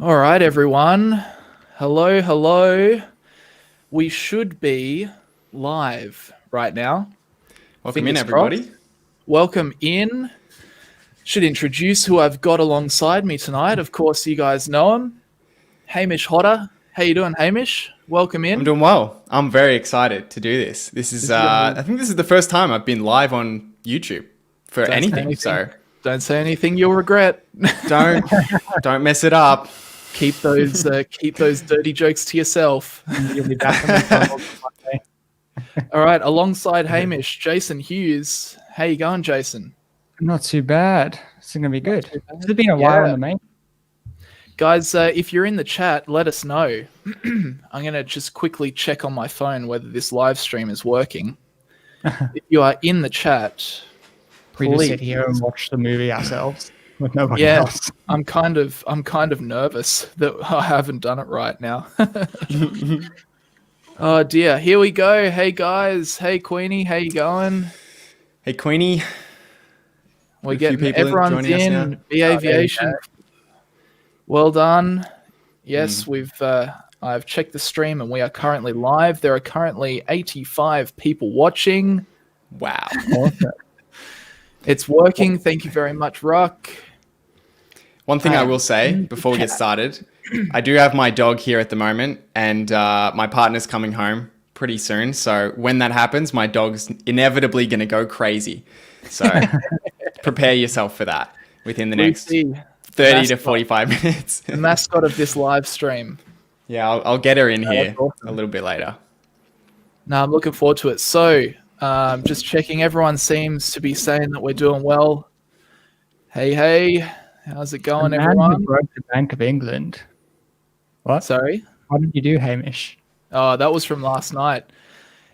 All right, everyone. Hello, hello. We should be live right now. Welcome in, Fingers crossed. everybody. Welcome in. Should introduce who I've got alongside me tonight. Of course, you guys know him. Hamish Hodder. How you doing, Hamish? Welcome in. I'm doing well. I'm very excited to do this. I think this is the first time I've been live on YouTube for anything. So don't say anything you'll regret. don't mess it up. Keep those dirty jokes to yourself. You'll be back on the channel Monday. All right, alongside Hamish, Jason Hughes. How you going, Jason? Not too bad. It's gonna be good. It's been a while in the main. Guys, if you're in the chat, let us know. I'm going to just quickly check on my phone whether this live stream is working. If you are in the chat, We just sit here and watch the movie ourselves with nobody else. I'm kind of nervous that I haven't done it right now. Oh dear, here we go. Hey guys, hey Queenie, how you going? Hey, Queenie. We're getting everyone's in. B Aviation. Well done. Yes, I've checked the stream and we are currently live. There are currently 85 people watching. Wow. It's working. Thank you very much, Ruck. One thing I will say before we get started, I do have my dog here at the moment and my partner's coming home pretty soon. So when that happens, my dog's inevitably going to go crazy. So prepare yourself for that within the next 30 to 45 minutes. The mascot of this live stream. Yeah, I'll get her in here a little bit later. No, I'm looking forward to it. So, just checking. Everyone seems to be saying that we're doing well. Hey, how's it going, The man everyone? who broke the Bank of England. What? Sorry? What did you do, Hamish? Oh, that was from last night.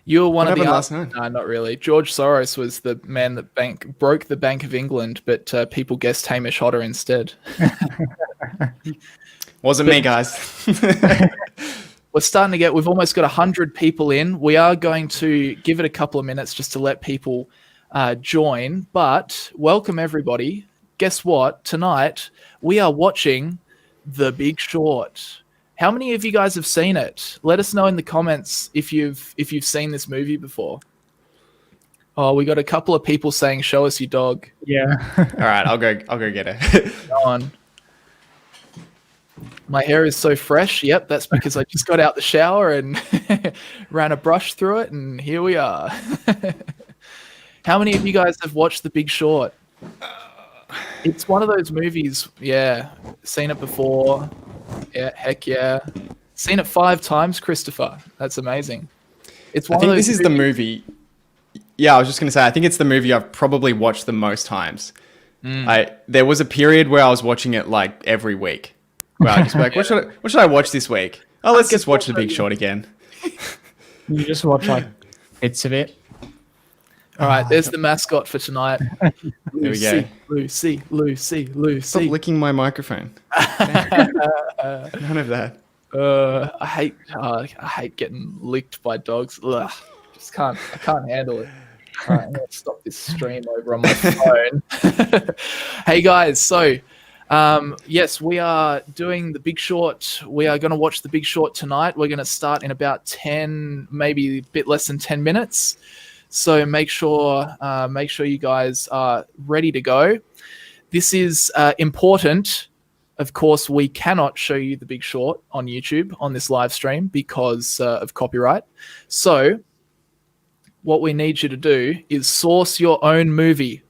You were one What of the happened last night? No, not really. George Soros was the man that broke the Bank of England, but people guessed Hamish Hodder instead. Wasn't me, guys. We're starting to we've almost got 100 people in. We are going to give it a couple of minutes just to let people join, but welcome everybody. Guess what? Tonight we are watching The Big Short. How many of you guys have seen it? Let us know in the comments if you've seen this movie before. Oh, we got a couple of people saying, "Show us your dog." Yeah. All right, I'll go get her. Go on. My hair is so fresh. Yep, that's because I just got out the shower and ran a brush through it, and here we are. How many of you guys have watched The Big Short? It's one of those movies. Yeah, seen it before. Yeah, heck yeah. Seen it 5 times, Christopher. That's amazing. It's one I think of those this is the movie. Yeah, I was just going to say, I think it's the movie I've probably watched the most times. There was a period where I was watching it like every week. Where I just be like, what should I watch this week? Oh, let's just watch The Big Short again. You just watch like bits of it. All right, there's the mascot for tonight. Here we go. Lucy. Stop licking my microphone. None of that. I hate getting licked by dogs. Ugh, I can't handle it. All right, I'm gonna stop this stream over on my phone. Hey guys, so yes, we are doing The Big Short. We are going to watch The Big Short tonight. We're going to start in about 10, maybe a bit less than 10 minutes. So make sure you guys are ready to go. This is important. Of course, we cannot show you The Big Short on YouTube on this live stream because of copyright. So what we need you to do is source your own movie.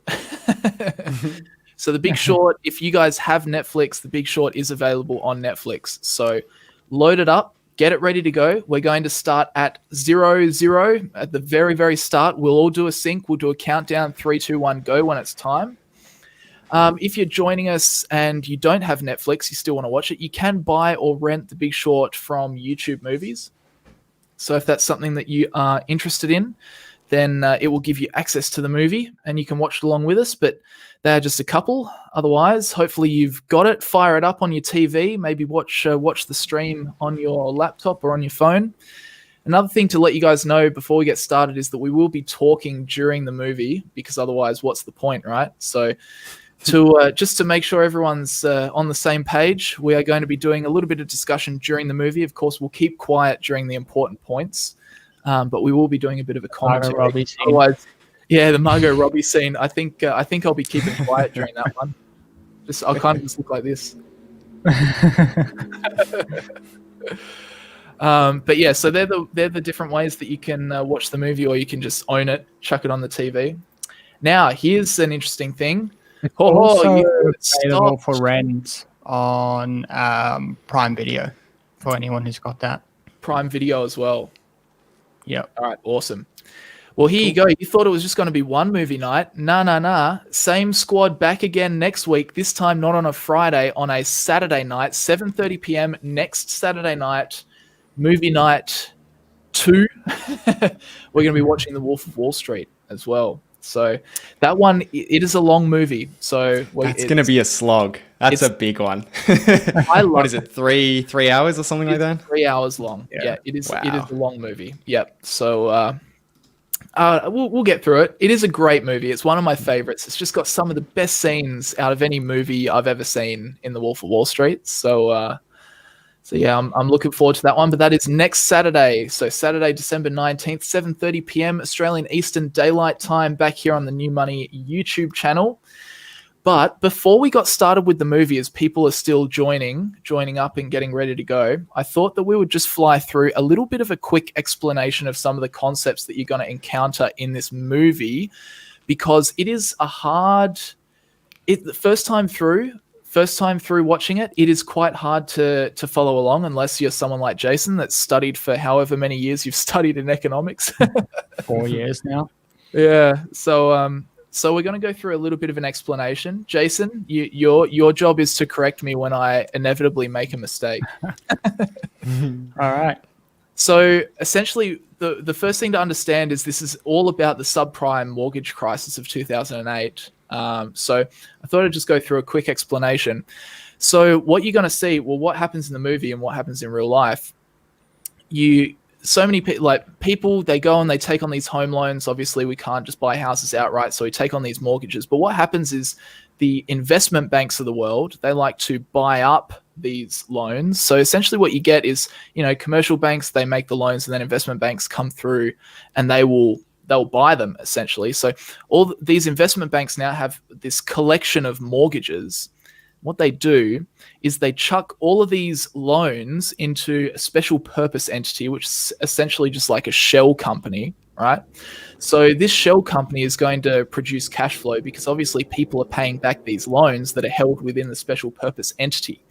So The Big Short, if you guys have Netflix, The Big Short is available on Netflix. So load it up. Get it ready to go. We're going to start at 00 at the very, very start. We'll all do a sync. We'll do a countdown, 3, 2, 1, go when it's time. If you're joining us and you don't have Netflix, you still want to watch it, you can buy or rent The Big Short from YouTube Movies. So if that's something that you are interested in, then it will give you access to the movie and you can watch it along with us. But they're just a couple. Otherwise, hopefully you've got it. Fire it up on your TV. Maybe watch the stream on your laptop or on your phone. Another thing to let you guys know before we get started is that we will be talking during the movie because otherwise, what's the point, right? So just to make sure everyone's on the same page, we are going to be doing a little bit of discussion during the movie. Of course, we'll keep quiet during the important points, but we will be doing a bit of a commentary. Otherwise, the Margot Robbie scene. I think I'll be keeping quiet during that one. I'll kind of just look like this. But yeah, so they're the different ways that you can watch the movie, or you can just own it, chuck it on the TV. Now, here's an interesting thing. It's also available for rent on Prime Video for anyone who's got that. Prime Video as well. Yep. All right, awesome. Well, here you go. You thought it was just going to be one movie night. Nah. Same squad back again next week. This time not on a Friday, on a Saturday night, 7:30 p.m. next Saturday night, movie night 2. We're going to be watching The Wolf of Wall Street as well. So that one, it is a long movie. So it's going to be a slog. That's a big one. What is it? 3 hours or something like that? 3 hours long. Yeah, it is. Wow. It is a long movie. Yep. So we'll get through it. It is a great movie. It's one of my favorites. It's just got some of the best scenes out of any movie I've ever seen in The Wolf of Wall Street. So yeah, I'm looking forward to that one. But that is next Saturday. So Saturday, December 19th, 7:30 p.m. Australian Eastern Daylight Time, back here on the New Money YouTube channel. But before we got started with the movie, as people are still joining up and getting ready to go, I thought that we would just fly through a little bit of a quick explanation of some of the concepts that you're going to encounter in this movie, because it is the first time through watching it, it is quite hard to follow along unless you're someone like Jason that's studied for however many years you've studied in economics. 4 years now. Yeah. So we're going to go through a little bit of an explanation. Jason, your job is to correct me when I inevitably make a mistake. All right. So essentially, the first thing to understand is this is all about the subprime mortgage crisis of 2008. So I thought I'd just go through a quick explanation. So what you're going to see, what happens in the movie and what happens in real life, so many people, they go and they take on these home loans. Obviously, we can't just buy houses outright, so we take on these mortgages. But what happens is the investment banks of the world, they like to buy up these loans. So essentially what you get is, commercial banks, they make the loans, and then investment banks come through and they'll buy them, essentially. So all these investment banks now have this collection of mortgages. What they do is they chuck all of these loans into a special purpose entity, which is essentially just like a shell company, right? So this shell company is going to produce cash flow because obviously people are paying back these loans that are held within the special purpose entity.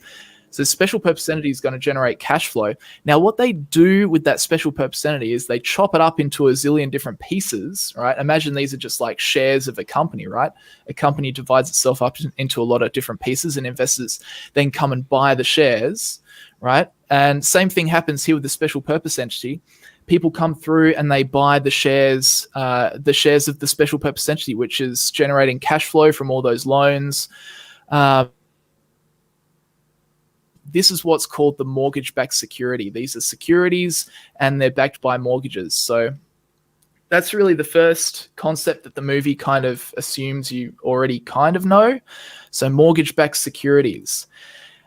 So the special purpose entity is going to generate cash flow. Now, what they do with that special purpose entity is they chop it up into a zillion different pieces, right? Imagine these are just like shares of a company, right? A company divides itself up into a lot of different pieces, and investors then come and buy the shares, right? And same thing happens here with the special purpose entity. People come through and they buy the shares of the special purpose entity, which is generating cash flow from all those loans. This is what's called the mortgage-backed security. These are securities and they're backed by mortgages. So that's really the first concept that the movie kind of assumes you already kind of know. So mortgage-backed securities.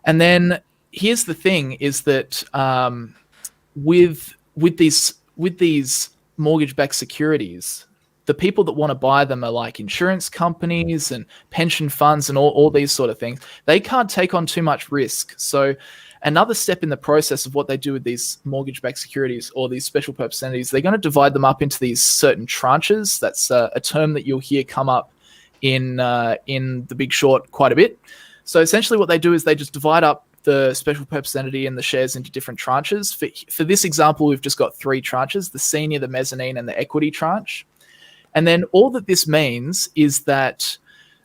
And then here's the thing is that with these mortgage-backed securities, the people that want to buy them are like insurance companies and pension funds and all these sort of things. They can't take on too much risk. So another step in the process of what they do with these mortgage-backed securities or these special purpose entities, they're going to divide them up into these certain tranches. That's a term that you'll hear come up in The Big Short quite a bit. So essentially what they do is they just divide up the special purpose entity and the shares into different tranches. For this example, we've just got 3 tranches: the senior, the mezzanine, and the equity tranche. And then all that this means is that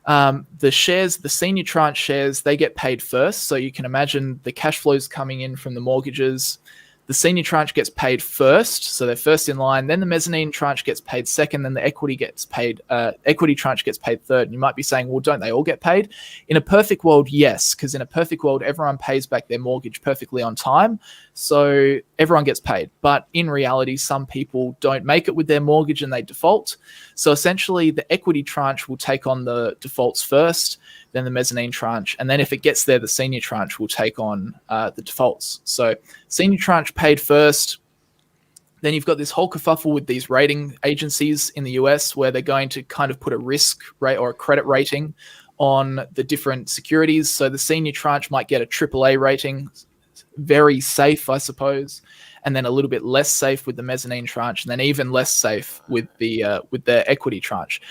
the senior tranche shares, they get paid first. So you can imagine the cash flows coming in from the mortgages. The senior tranche gets paid first, so they're first in line. Then the mezzanine tranche gets paid second. Then the equity tranche gets paid third. And you might be saying, well, don't they all get paid? In a perfect world, yes, because in a perfect world, everyone pays back their mortgage perfectly on time. So everyone gets paid. But in reality, some people don't make it with their mortgage and they default. So essentially, the equity tranche will take on the defaults first, then the mezzanine tranche. And then if it gets there, the senior tranche will take on the defaults. So senior tranche paid first. Then you've got this whole kerfuffle with these rating agencies in the US where they're going to kind of put a risk rate or a credit rating on the different securities. So the senior tranche might get a AAA rating, very safe, I suppose, and then a little bit less safe with the mezzanine tranche, and then even less safe with the equity tranche.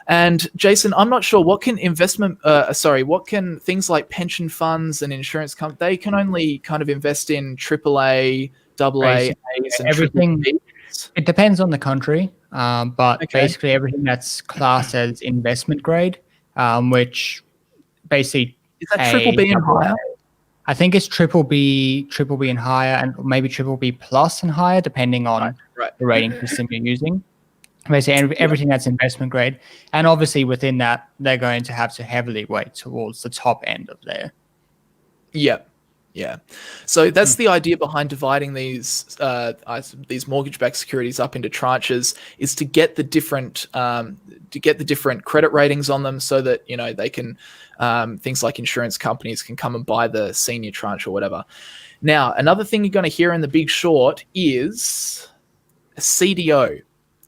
And Jason, I'm not sure what can what can things like pension funds and insurance companies, they can only kind of invest in AAA, AA, A's, and everything. BBBs. It depends on the country, but basically everything that's classed as investment grade, which basically is that triple B and higher? I think it's triple B and higher, and maybe triple B plus and higher, depending on the rating system you're using. Basically, everything that's investment grade, and obviously within that, they're going to have to heavily weight towards the top end of there. Yeah. So that's the idea behind dividing these mortgage-backed securities up into tranches, is to get the different credit ratings on them, so that they can things like insurance companies can come and buy the senior tranche or whatever. Now, another thing you're going to hear in The Big Short is a CDO.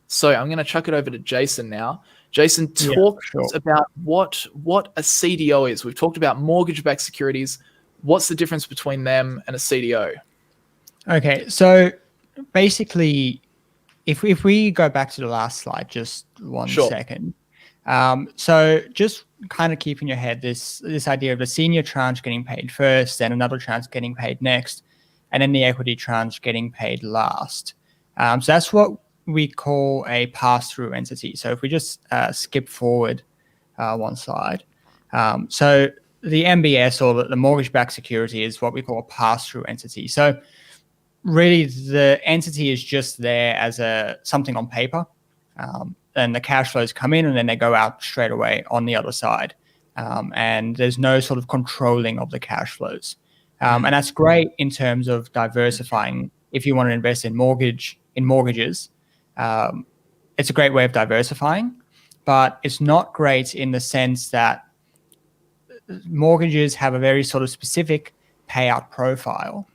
So I'm going to chuck it over to Jason now. Jason, talk about what a CDO is. We've talked about mortgage-backed securities. What's the difference between them and a CDO? Okay, so basically, if we go back to the last slide, just one second. So just kind of keep in your head this idea of the senior tranche getting paid first, then another tranche getting paid next, and then the equity tranche getting paid last. So that's what we call a pass-through entity. So if we just skip forward one slide. So the MBS, or the mortgage-backed security, is what we call a pass-through entity. So really, the entity is just there as something on paper, and the cash flows come in and then they go out straight away on the other side, and there's no sort of controlling of the cash flows, and that's great in terms of diversifying. If you want to invest in mortgages, it's a great way of diversifying, but it's not great in the sense that mortgages have a very sort of specific payout profile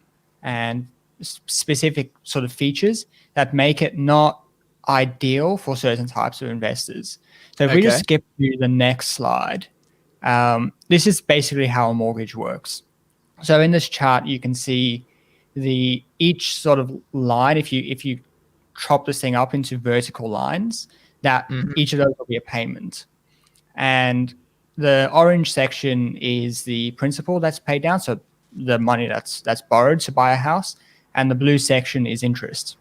and specific sort of features that make it not ideal for certain types of investors. So if we just skip to the next slide, this is basically how a mortgage works. So in this chart, you can see each sort of line, if you chop this thing up into vertical lines, that each of those will be a payment. And the orange section is the principal that's paid down, so the money that's borrowed to buy a house, and the blue section is interest.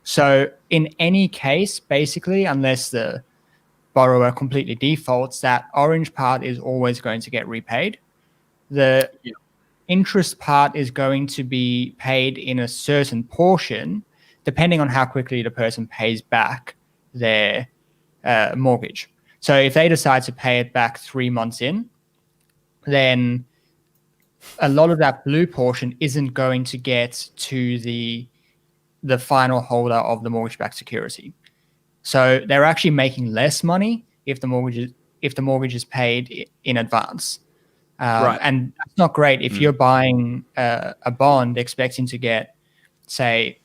So in any case, basically, unless the borrower completely defaults, that orange part is always going to get repaid. The interest part is going to be paid in a certain portion, depending on how quickly the person pays back their mortgage. So if they decide to pay it back 3 months in, then a lot of that blue portion isn't going to get to the final holder of the mortgage-backed security. So they're actually making less money if the mortgage is paid in advance. And that's not great if you're buying a bond expecting to get, say,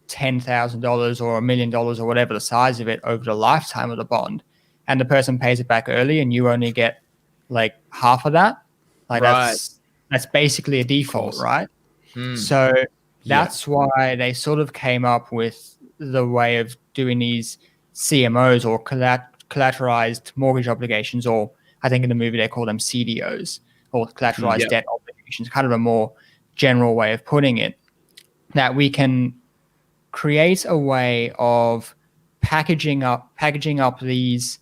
$10,000 or $1 million or whatever the size of it over the lifetime of the bond, and the person pays it back early and you only get like half of that. Like that's basically a default, right? So that's why they sort of came up with the way of doing these CMOs, or collateralized mortgage obligations, or I think in the movie they call them CDOs, or collateralized debt obligations, kind of a more general way of putting it, that we can create a way of packaging up these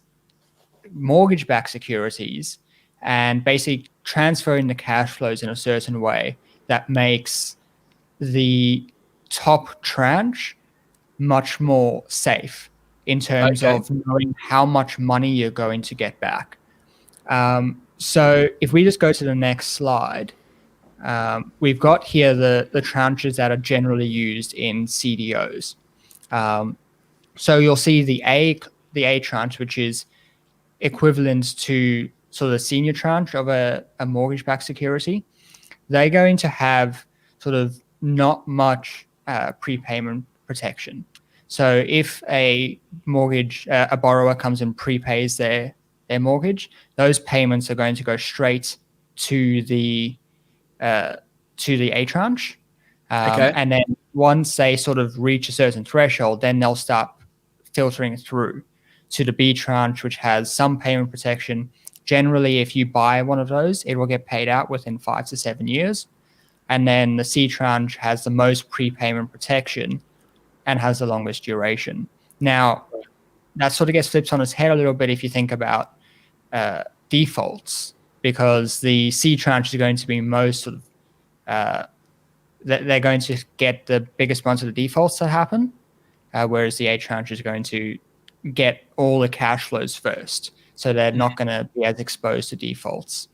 mortgage-backed securities and basically transferring the cash flows in a certain way that makes the top tranche much more safe in terms of knowing how much money you're going to get back. So if we just go to the next slide, we've got here the tranches that are generally used in CDOs. So you'll see the A tranche, which is equivalent to sort of the senior tranche of a mortgage-backed security. They're going to have sort of not much prepayment protection. So if a borrower comes and prepays their mortgage, those payments are going to go straight to the A tranche. And then once they sort of reach a certain threshold, then they'll start filtering through to the B tranche, which has some payment protection. Generally, if you buy one of those, it will get paid out within 5 to 7 years. And then the C tranche has the most prepayment protection and has the longest duration. Now, that sort of gets flipped on its head a little bit if you think about defaults, because the C tranche is going to be most sort of they're going to get the biggest ones of the defaults that happen, whereas the A tranche is going to get all the cash flows first. So they're not going to be as exposed to defaults.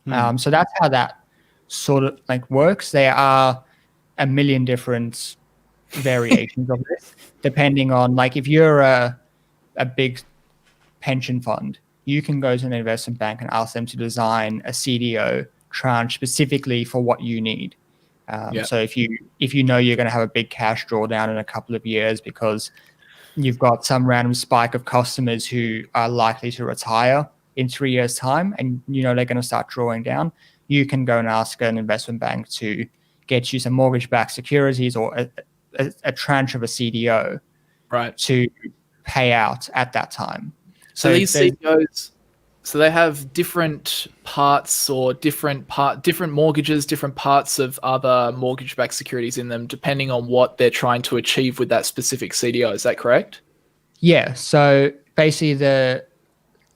So that's how that sort of like works. There are a million different variations of this, depending on, like, if you're a big pension fund, you can go to an investment bank and ask them to design a CDO tranche specifically for what you need. So if you know you're going to have a big cash drawdown in a couple of years because you've got some random spike of customers who are likely to retire in 3 years' time, and you know they're going to start drawing down, you can go and ask an investment bank to get you some mortgage-backed securities or a tranche of a CDO, right, to pay out at that time. So these CDOs, so they have different parts or different mortgages, different parts of other mortgage-backed securities in them, depending on what they're trying to achieve with that specific CDO. Is that correct? Yeah. So basically, the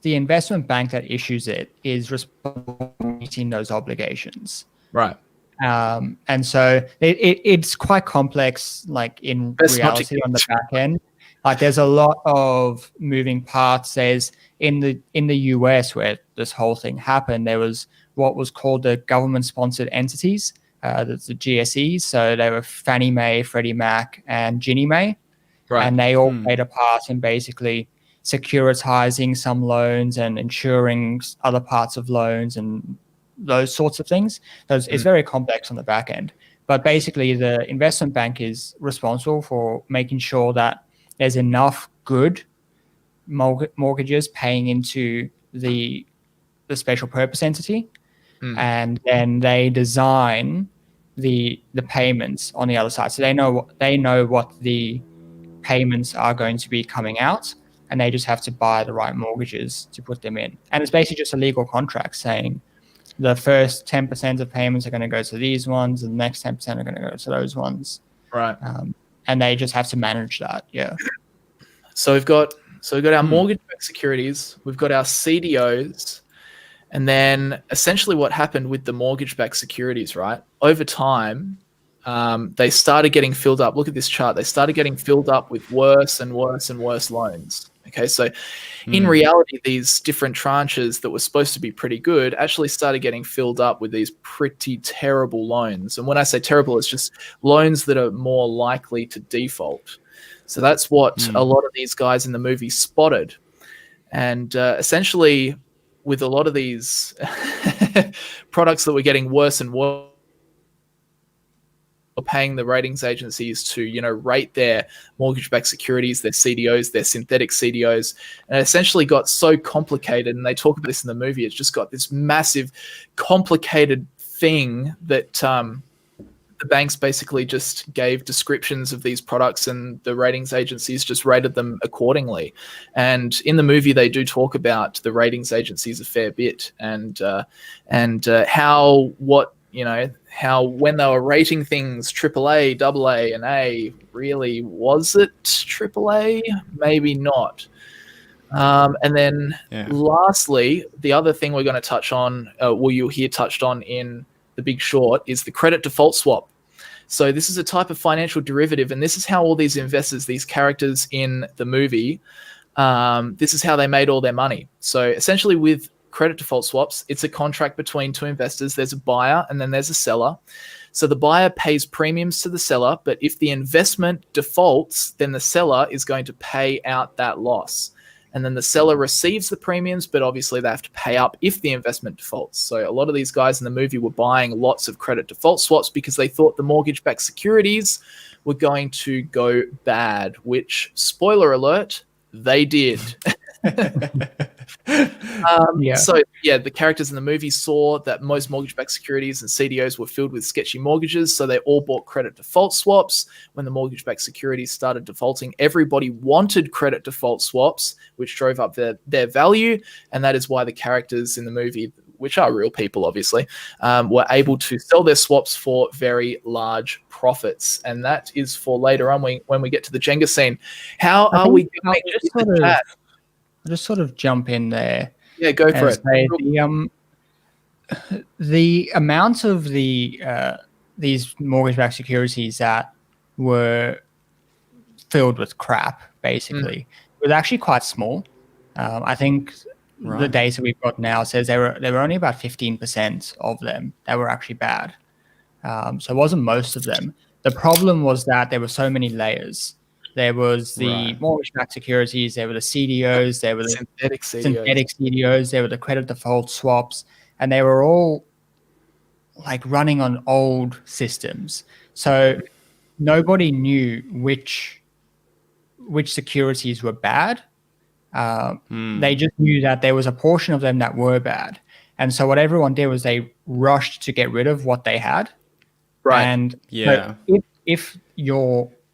investment bank that issues it is responsible for meeting those obligations. Right. And so it's quite complex, like in reality on the back end. Like there's a lot of moving parts. There's in the US where this whole thing happened, there was what was called the government-sponsored entities, that's the GSEs. So they were Fannie Mae, Freddie Mac, and Ginnie Mae, and they all played a part in basically securitizing some loans and insuring other parts of loans and those sorts of things. So it's very complex on the back end. But basically, the investment bank is responsible for making sure that there's enough good mortgages paying into the special purpose entity, and then they design the payments on the other side. So they know what the payments are going to be coming out, and they just have to buy the right mortgages to put them in. And it's basically just a legal contract saying the first 10% of payments are going to go to these ones, and the next 10% are going to go to those ones. Right. And they just have to manage that. Yeah. So we've got our mortgage-backed securities, we've got our CDOs, and then essentially what happened with the mortgage-backed securities, right? Over time, they started getting filled up. Look at this chart. They started getting filled up with worse and worse and worse loans. Okay, so in reality, these different tranches that were supposed to be pretty good actually started getting filled up with these pretty terrible loans. And when I say terrible, it's just loans that are more likely to default. So that's what a lot of these guys in the movie spotted. And essentially, with a lot of these products that were getting worse and worse, paying the ratings agencies to, rate their mortgage-backed securities, their CDOs, their synthetic CDOs, and it essentially got so complicated. And they talk about this in the movie. It's just got this massive, complicated thing that the banks basically just gave descriptions of these products, and the ratings agencies just rated them accordingly. And in the movie, they do talk about the ratings agencies a fair bit, and how when they were rating things AAA, AA, and A, really, was it AAA? Maybe not. And then lastly, the other thing we're going to touch on, you'll hear touched on in The Big Short, is the credit default swap. So this is a type of financial derivative, and this is how all these investors, these characters in the movie, this is how they made all their money. So essentially with credit default swaps, it's a contract between two investors. There's a buyer and then there's a seller. So the buyer pays premiums to the seller, but if the investment defaults, then the seller is going to pay out that loss. And then the seller receives the premiums, but obviously they have to pay up if the investment defaults. So a lot of these guys in the movie were buying lots of credit default swaps because they thought the mortgage-backed securities were going to go bad, which, spoiler alert, they did. So the characters in the movie saw that most mortgage-backed securities and CDOs were filled with sketchy mortgages, so they all bought credit default swaps. When the mortgage-backed securities started defaulting, everybody wanted credit default swaps, which drove up their value, and that is why the characters in the movie, which are real people obviously, were able to sell their swaps for very large profits. And that is for later on when we get to the Jenga scene. How are we going to just sort of jump in there. Yeah, go for it. The amount of these mortgage-backed securities that were filled with crap, basically, was actually quite small. I think the data we've got now says there were only about 15% of them that were actually bad. So it wasn't most of them. The problem was that there were so many layers. There was the mortgage-backed securities, there were the CDOs, there were the synthetic CDOs, there were the credit default swaps, and they were all like running on old systems. So nobody knew which securities were bad. They just knew that there was a portion of them that were bad. And so what everyone did was they rushed to get rid of what they had. Right. And so if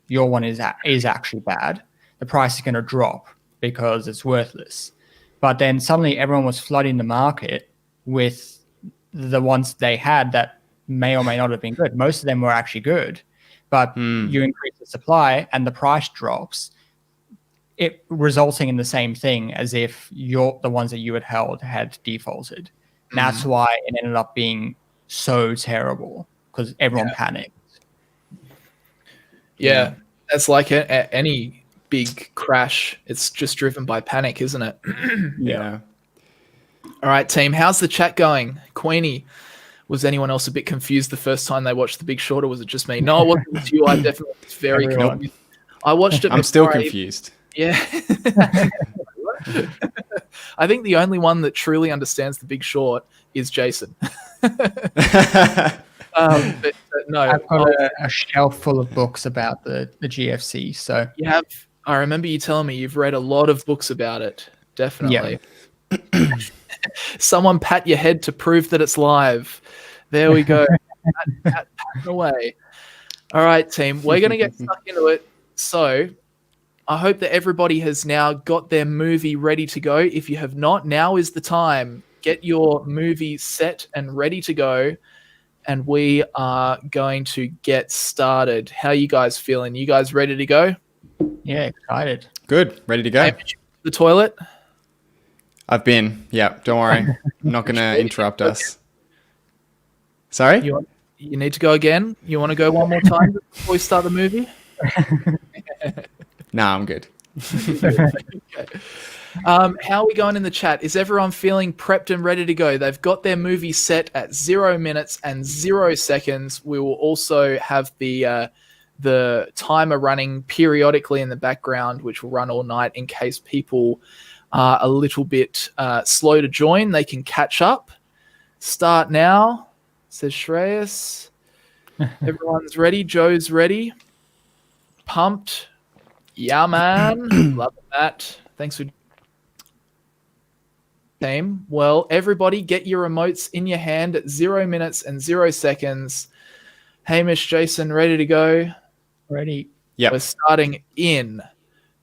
your one is actually bad, the price is going to drop because it's worthless. But then suddenly everyone was flooding the market with the ones they had that may or may not have been good. Most of them were actually good, but you increase the supply and the price drops, it resulting in the same thing as if the ones that you had held had defaulted. And that's why it ended up being so terrible, because everyone panicked. Yeah, that's like any big crash. It's just driven by panic, isn't it? Yeah. All right, team. How's the chat going? Queenie, was anyone else a bit confused the first time they watched The Big Short, or was it just me? No, it wasn't just you. I definitely was very confused. I watched it. I'm still confused. Yeah. I think the only one that truly understands The Big Short is Jason. But no, I've got a shelf full of books about the GFC. So you have. I remember you telling me you've read a lot of books about it. Definitely. Yeah. Someone pat your head to prove that it's live. There we go. pat away. All right, team. We're going to get stuck into it. So I hope that everybody has now got their movie ready to go. If you have not, now is the time. Get your movie set and ready to go. And we are going to get started. How are you guys feeling? You guys ready to go? Yeah, excited. Good. Ready to go. The toilet? I've been. Yeah, don't worry. I'm not going to interrupt us. Sorry? You need to go again? You want to go one more time before we start the movie? Nah, I'm good. Okay. How are we going in the chat? Is everyone feeling prepped and ready to go? They've got their movie set at 0 minutes and 0 seconds. We will also have the timer running periodically in the background, which will run all night in case people are a little bit slow to join. They can catch up. Start now, says Shreyas. Everyone's ready. Joe's ready. Pumped. Yeah, man. Love that. Thanks for team. Well, everybody get your remotes in your hand at 0 minutes and 0 seconds. Hamish, Jason, ready to go? Ready. Yeah. We're starting in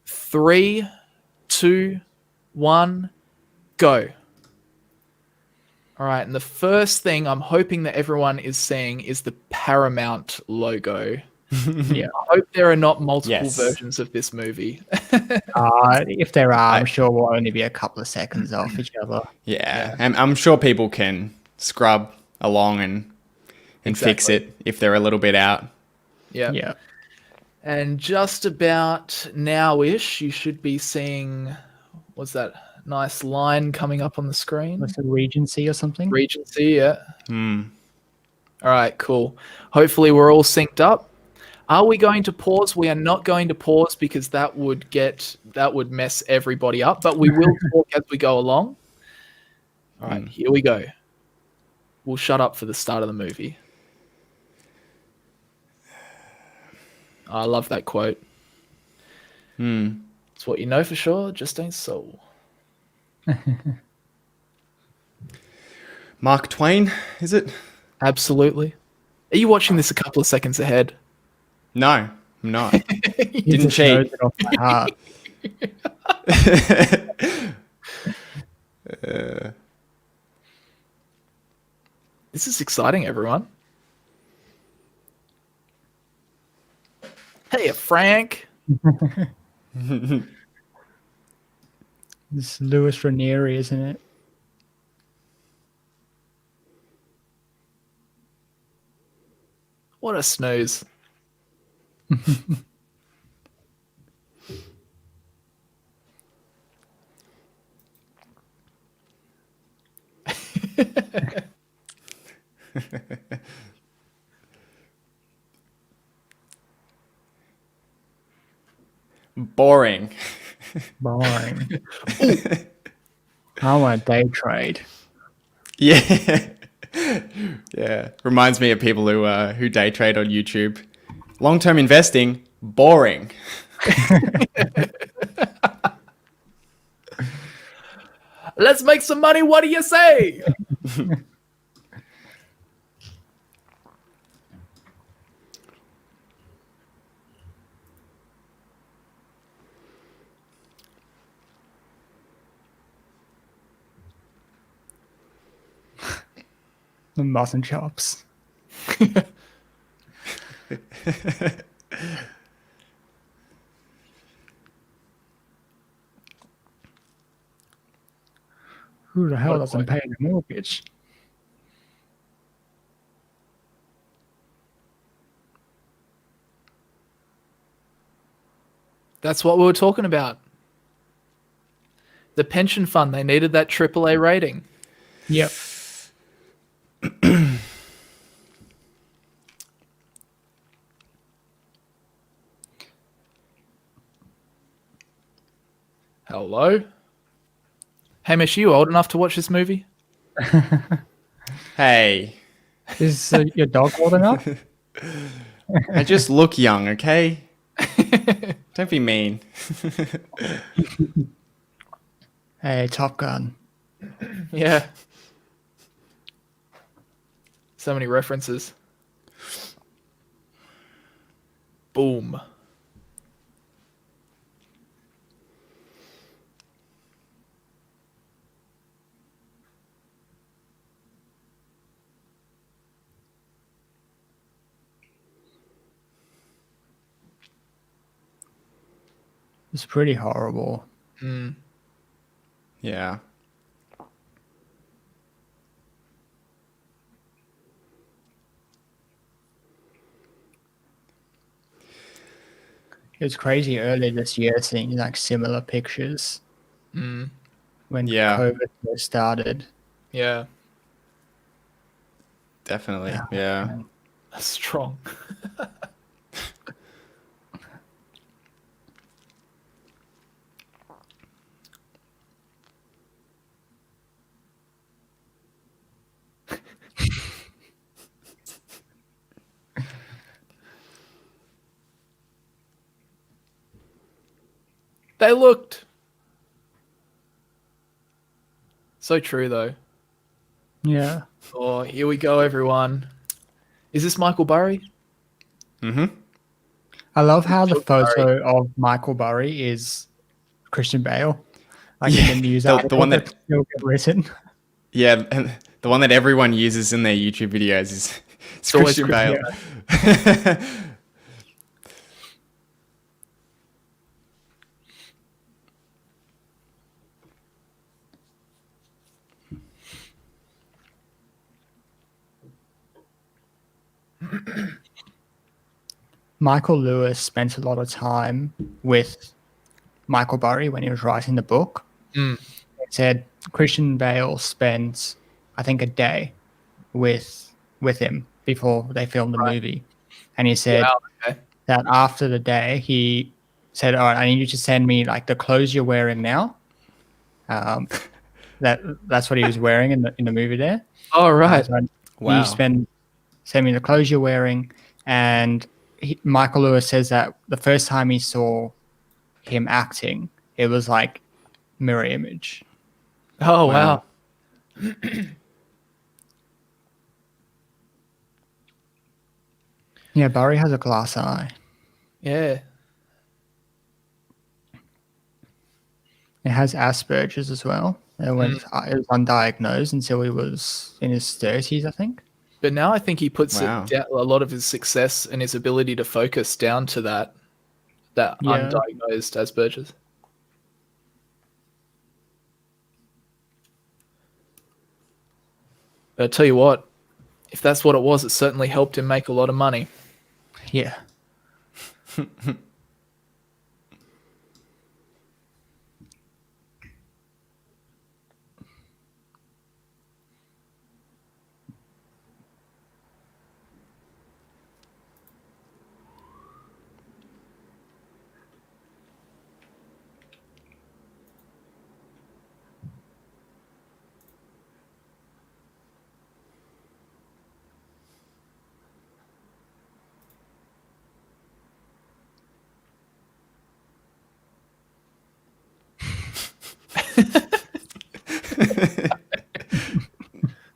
3, 2, 1, go. All right, and the first thing I'm hoping that everyone is seeing is the Paramount logo. Yeah, I hope there are not multiple versions of this movie. If there are, I'm sure we'll only be a couple of seconds off each other. Yeah, and I'm sure people can scrub along and fix it if they're a little bit out. Yeah. And just about now-ish, you should be seeing, what's that? Nice line coming up on the screen. What's the Regency or something? Regency, yeah. Hmm. All right, cool. Hopefully we're all synced up. Are we going to pause? We are not going to pause because that would mess everybody up, but we will talk as we go along. All right, here we go. We'll shut up for the start of the movie. I love that quote. It's what you know for sure, just ain't so. Mark Twain, is it? Absolutely. Are you watching this a couple of seconds ahead? No, I'm not. You Didn't just know cheat. it off by heart. This is exciting, everyone. Hey, Frank. This Louis Ranieri, isn't it? What a snooze. Boring. Boring. I want a day trade. Yeah. Yeah. Reminds me of people who day trade on YouTube. Long-term investing, boring. Let's make some money. What do you say? The mutton chops. Who the hell doesn't pay the mortgage? That's what we were talking about. The pension fund, they needed that AAA rating. Yep. Hello? Hamish, are you old enough to watch this movie? Hey, Is your dog old enough? I just look young, okay? Don't be mean. Hey, Top Gun. Yeah. So many references. Boom. It's pretty horrible. Yeah. It was crazy earlier this year seeing like similar pictures when COVID first started. Yeah. Definitely. Yeah. That's strong. They looked so true, though. Yeah. Oh, here we go, everyone. Is this Michael Burry? Mm-hmm. I love how the photo of Michael Burry is Christian Bale. Like in the news article the one that still get written. Yeah, and the one that everyone uses in their YouTube videos is Christian Bale. Michael Lewis spent a lot of time with Michael Burry when he was writing the book. said Christian Bale spent, I think, a day with him before they filmed the movie, and he said Wow. Okay. that after the day, he said, "All right, I need you to send me like the clothes you're wearing now." That's what he was wearing in the movie there. All right. So you Wow. send me the clothes you're wearing, and Michael Lewis says that the first time he saw him acting, it was like mirror image. Oh wow. Yeah, Barry has a glass eye. Yeah. It has Asperger's as well. It was undiagnosed until he was in his 30s, I think. But now I think he puts Wow. a lot of his success and his ability to focus down to that Yeah. undiagnosed Asperger's. But I tell you what, if that's what it was, it certainly helped him make a lot of money. Yeah.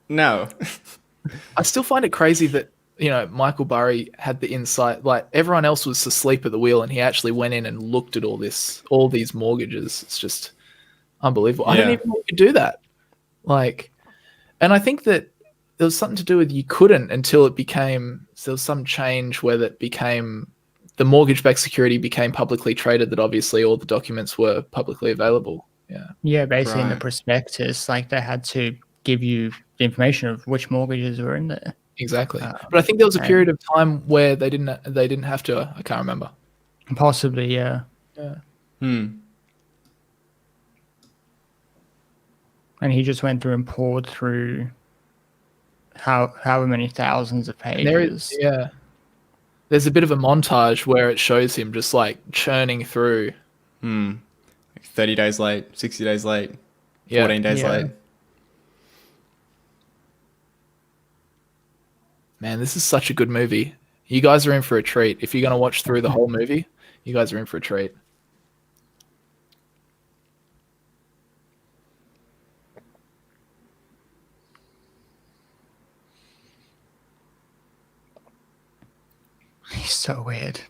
No. I still find it crazy that, Michael Burry had the insight. Like, everyone else was asleep at the wheel, and he actually went in and looked at all these mortgages. It's just unbelievable. I didn't Yeah. even know you could do that. Like, and I think that there was something to do with you couldn't until there was some change where the mortgage-backed security became publicly traded, that obviously all the documents were publicly available. Yeah. Yeah, basically in the Right. prospectus, like they had to give you the information of which mortgages were in there. Exactly. But I think there was a and- period of time where they didn't have to. I can't remember. Possibly, yeah. Yeah. Hmm. And he just went through and poured through however many thousands of And pages. there's a bit of a montage where it shows him just like churning through. Like 30 days late, 60 days late, Yeah. 14 days Yeah. late. Man, this is such a good movie. You guys are in for a treat. If you're going to watch through the whole movie, you guys are in for a treat. He's so weird.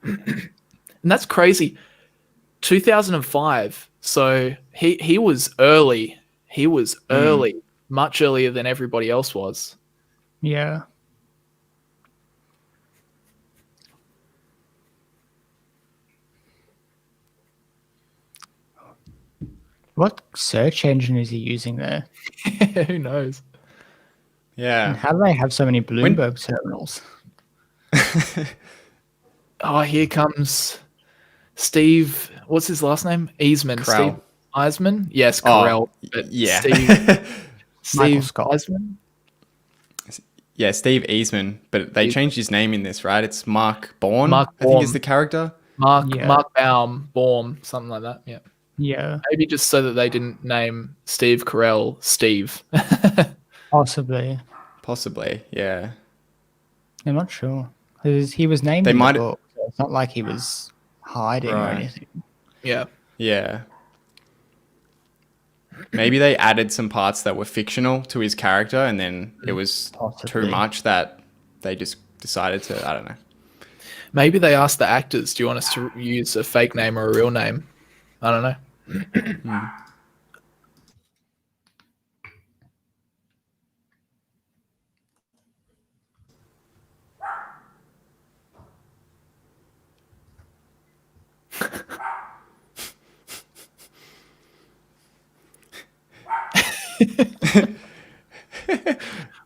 And that's crazy. 2005. So he was early. He was early, much earlier than everybody else was. Yeah. What search engine is he using there? Who knows? And Yeah. how do they have so many Bloomberg terminals? Oh, here comes Steve. What's his last name? Easman. Carell. Steve Eisman. Yes, Carell. But yeah. Michael Steve Scott. Eisman. Yeah, Steve Easman, but they changed his name in this, right? It's Mark Bourne, Mark I think is Bourne. the character. Mark Yeah. Baum, something like that. Yeah. Yeah, Maybe just so that they didn't name Steve Carell Steve. possibly. Possibly, yeah. I'm not sure. He was named They in might- the book. So it's not like he was hiding or Right. anything. Yeah. Yeah. Maybe they added some parts that were fictional to his character, and then it was Possibly. too much that they just decided to, I don't know. Maybe they asked the actors, do you want us to use a fake name or a real name? I don't know.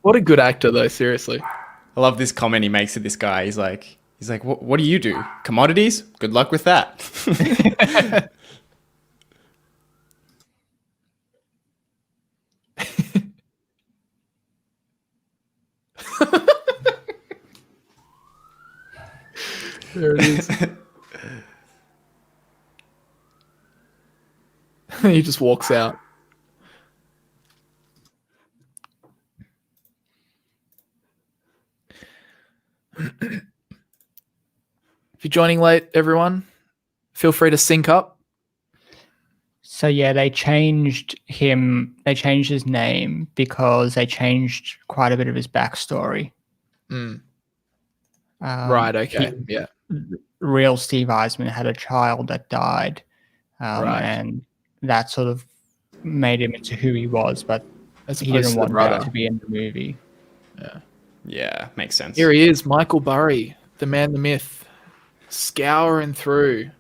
What a good actor, though. Seriously. I love this comment he makes to this guy. He's like, what do you do? Commodities? Good luck with that. There it is. He just walks out. If you're joining late, everyone, feel free to sync up. So yeah, they changed him. They changed his name because they changed quite a bit of his backstory. Right. Okay. Yeah. Real Steve Eisman had a child that died, Right. and that sort of made him into who he was. But As he opposed didn't to the want brother. that to be in the movie. Yeah, makes sense. Here he is, Michael Burry, the man, the myth, scouring through.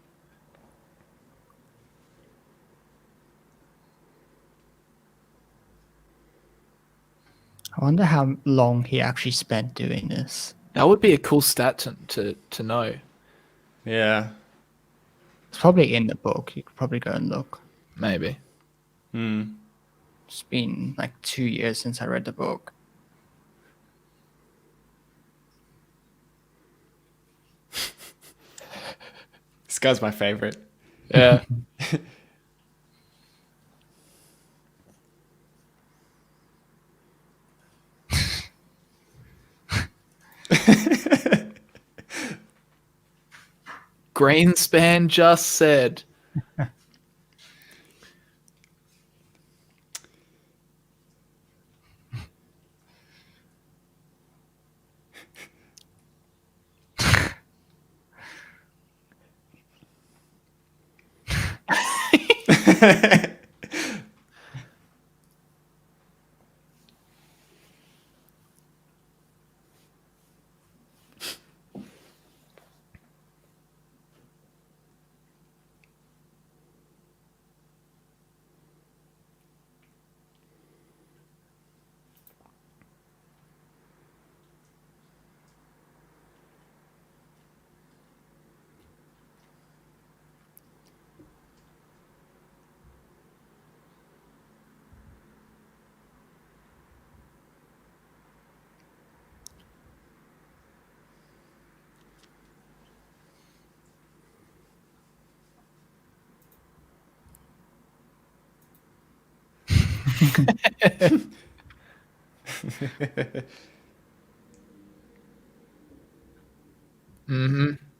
I wonder how long he actually spent doing this. That would be a cool stat to know. Yeah. It's probably in the book. You could probably go and look. Maybe. It's been like 2 years since I read the book. This guy's my favorite. Yeah. Greenspan just said.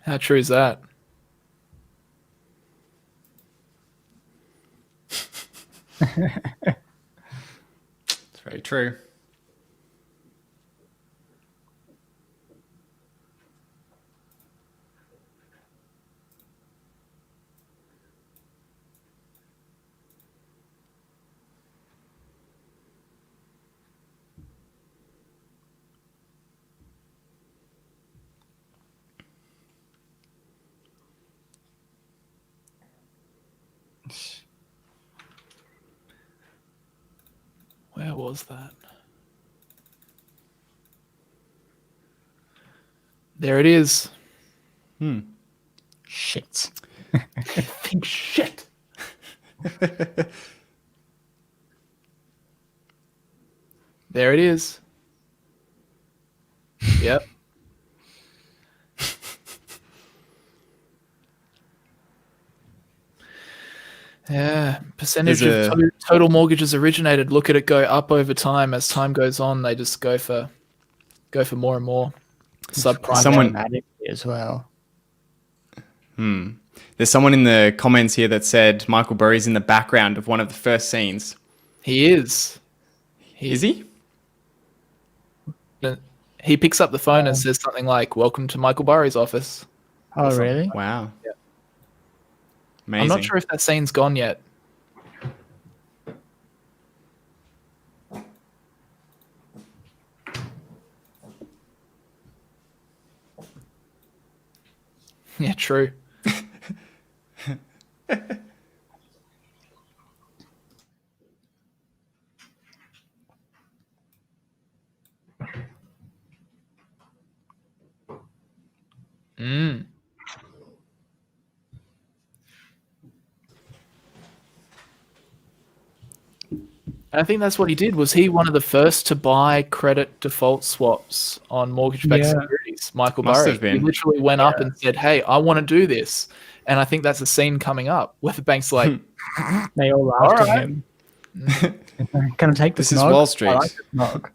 How true is that? It's very true. Where was that? There it is. Shit. Think shit. There it is. Yep. Yeah. Percentage of total mortgages originated. Look at it go up over time. As time goes on, they just go for more and more. Subprime. Dramatically as well. There's someone in the comments here that said Michael Burry's in the background of one of the first scenes. He is. Is he? He picks up the phone and says something like, "Welcome to Michael Burry's office." Oh, really? Wow. Yeah. Amazing. I'm not sure if that scene's gone yet. Yeah, true. Mm. I think that's what he did. Was he one of the first to buy credit default swaps on mortgage-backed securities? Michael Must Burry. have been. He literally went up and said, "Hey, I want to do this," and I think that's a scene coming up where the bank's like, They all laughed All at right. him. Can I take this This is mug? Wall Street. I like this mug.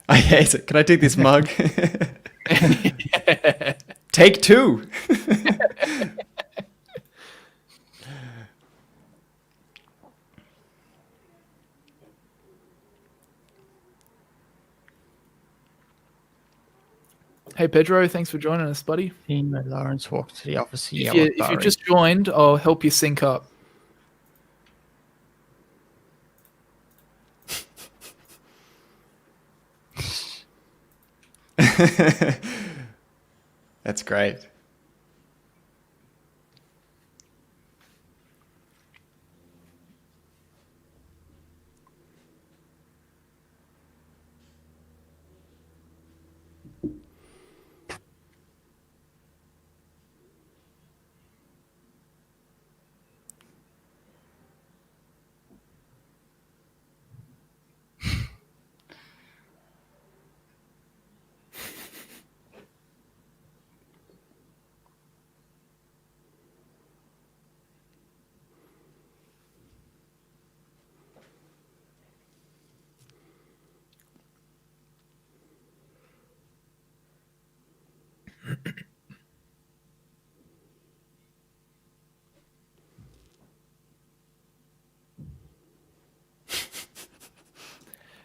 I hate it. Can I take this mug? Yeah. Take two. Hey Pedro, thanks for joining us, buddy. Dean and Lawrence walked to the office. If you just joined, I'll help you sync up. That's great.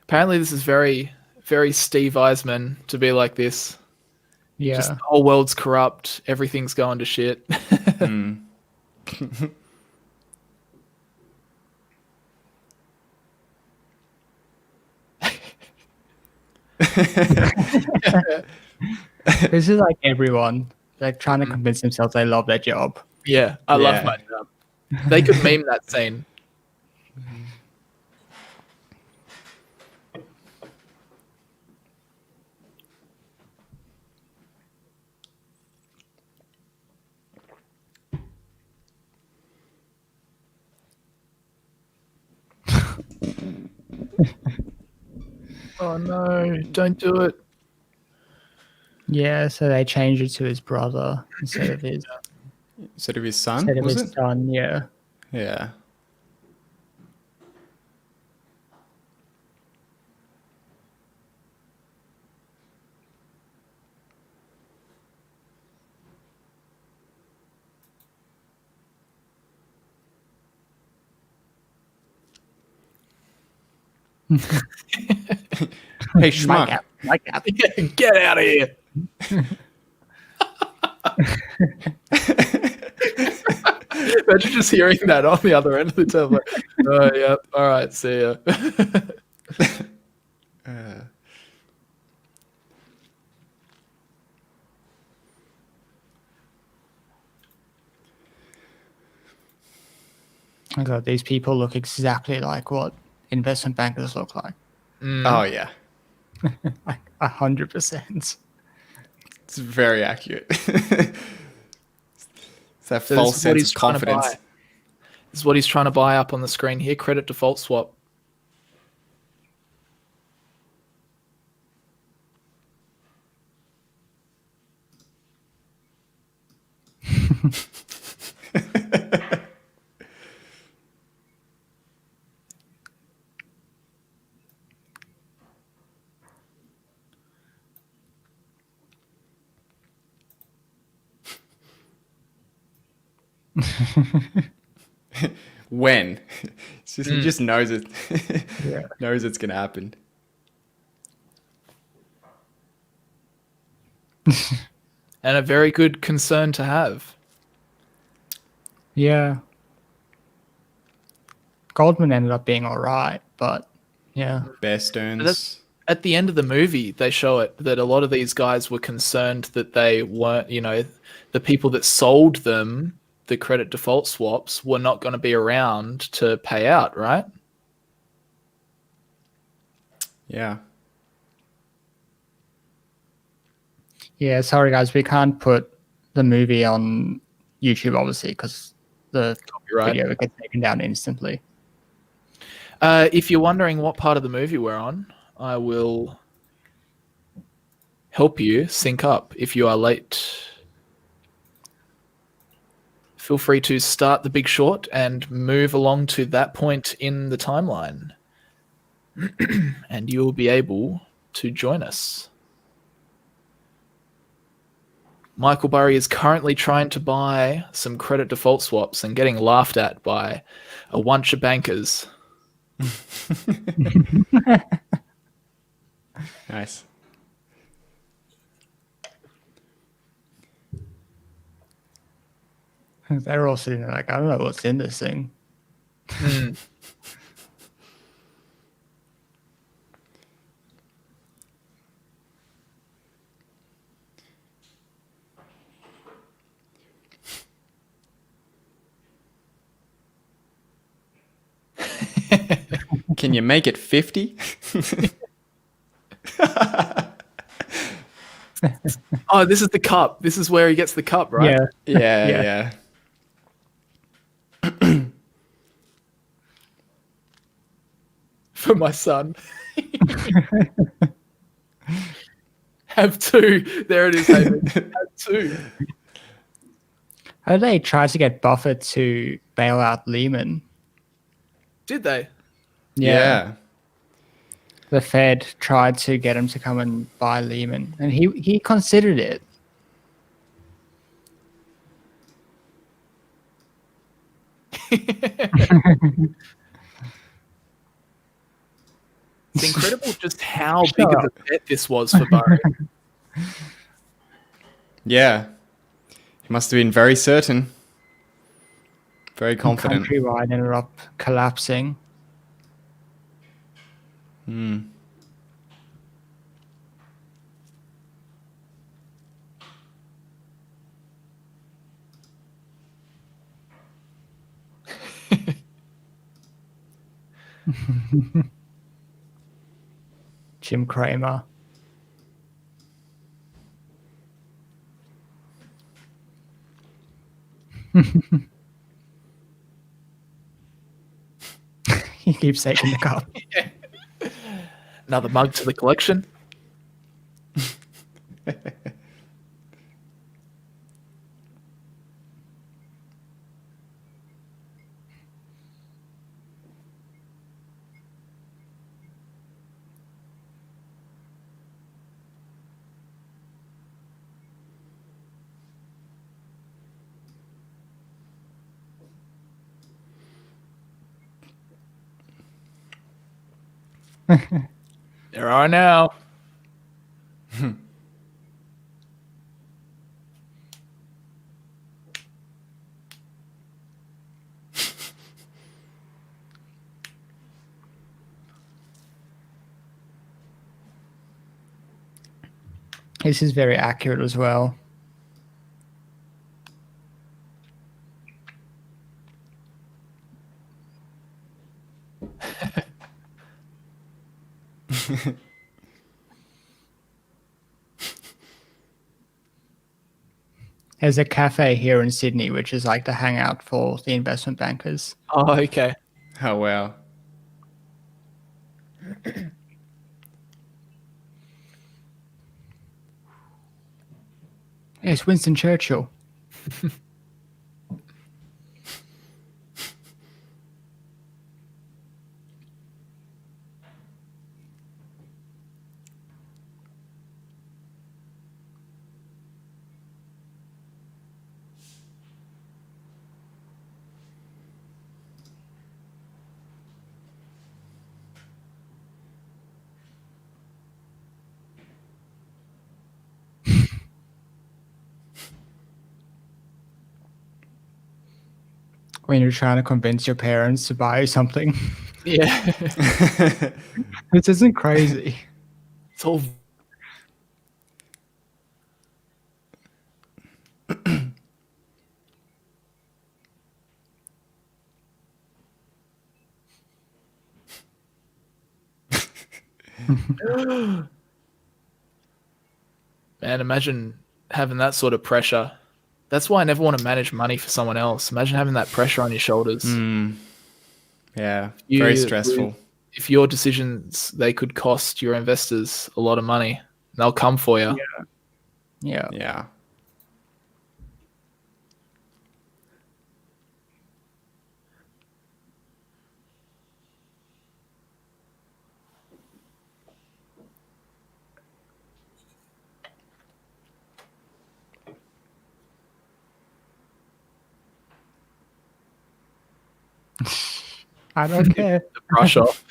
Apparently, this is very, very Steve Eisman to be like this. Yeah. Just the whole world's corrupt. Everything's going to shit. Mm. This is like everyone. They're trying to convince themselves they love their job. Yeah, I love my job. They could meme that scene. Oh no, don't do it. Yeah, so they changed it to his brother instead of his Son, was it? son. Yeah. Yeah. Hey, schmuck. Like that. Get out of here. Imagine just hearing that on the other end of the telephone. Oh, yeah. All right. See ya. Oh God, these people look exactly like what investment bankers look like. Oh, yeah. Like 100%. It's very accurate. It's that So false this is what sense he's of trying to confidence. buy. This is what he's trying to buy up on the screen here. Credit default swap. When? It's just, He just knows it. Yeah. Knows it's going to happen. And a very good concern to have. Yeah. Goldman ended up being all right, but yeah. Bear Stearns. That's- At the end of the movie, they show it that a lot of these guys were concerned that they weren't, the people that sold them the credit default swaps were not going to be around to pay out, right? Yeah. Yeah, sorry guys, we can't put the movie on YouTube, obviously, because the Copyright. video gets taken down instantly. If you're wondering what part of the movie we're on, I will help you sync up if you are late. Feel free to start The Big Short and move along to that point in the timeline. And you will be able to join us. Michael Burry is currently trying to buy some credit default swaps and getting laughed at by a bunch of bankers. Nice. They're all sitting there like, I don't know what's in this thing. Can you make it 50? Oh, this is the cup. This is where he gets the cup, right? Yeah. For my son. Have two. There it is, David. Have two. How they tried to get Buffett to bail out Lehman. Did they? Yeah. The Fed tried to get him to come and buy Lehman, and he considered it. It's incredible just how big of a bet this was for Burry. Yeah. He must have been very certain. Very confident. Countrywide ended up collapsing. Jim Cramer. He keeps taking the cup. Another mug to the collection. There are now. This is very accurate as well. There's a cafe here in Sydney, which is like the hangout for the investment bankers. Oh, okay. Oh, wow. It's Winston Churchill. When you're trying to convince your parents to buy you something. Yeah. This isn't crazy. It's all. Man, imagine having that sort of pressure That's why I never want to manage money for someone else. Imagine having that pressure on your shoulders. Yeah, very stressful. If your decisions, they could cost your investors a lot of money. They'll come for you. Yeah. Yeah. I don't care. The brush off.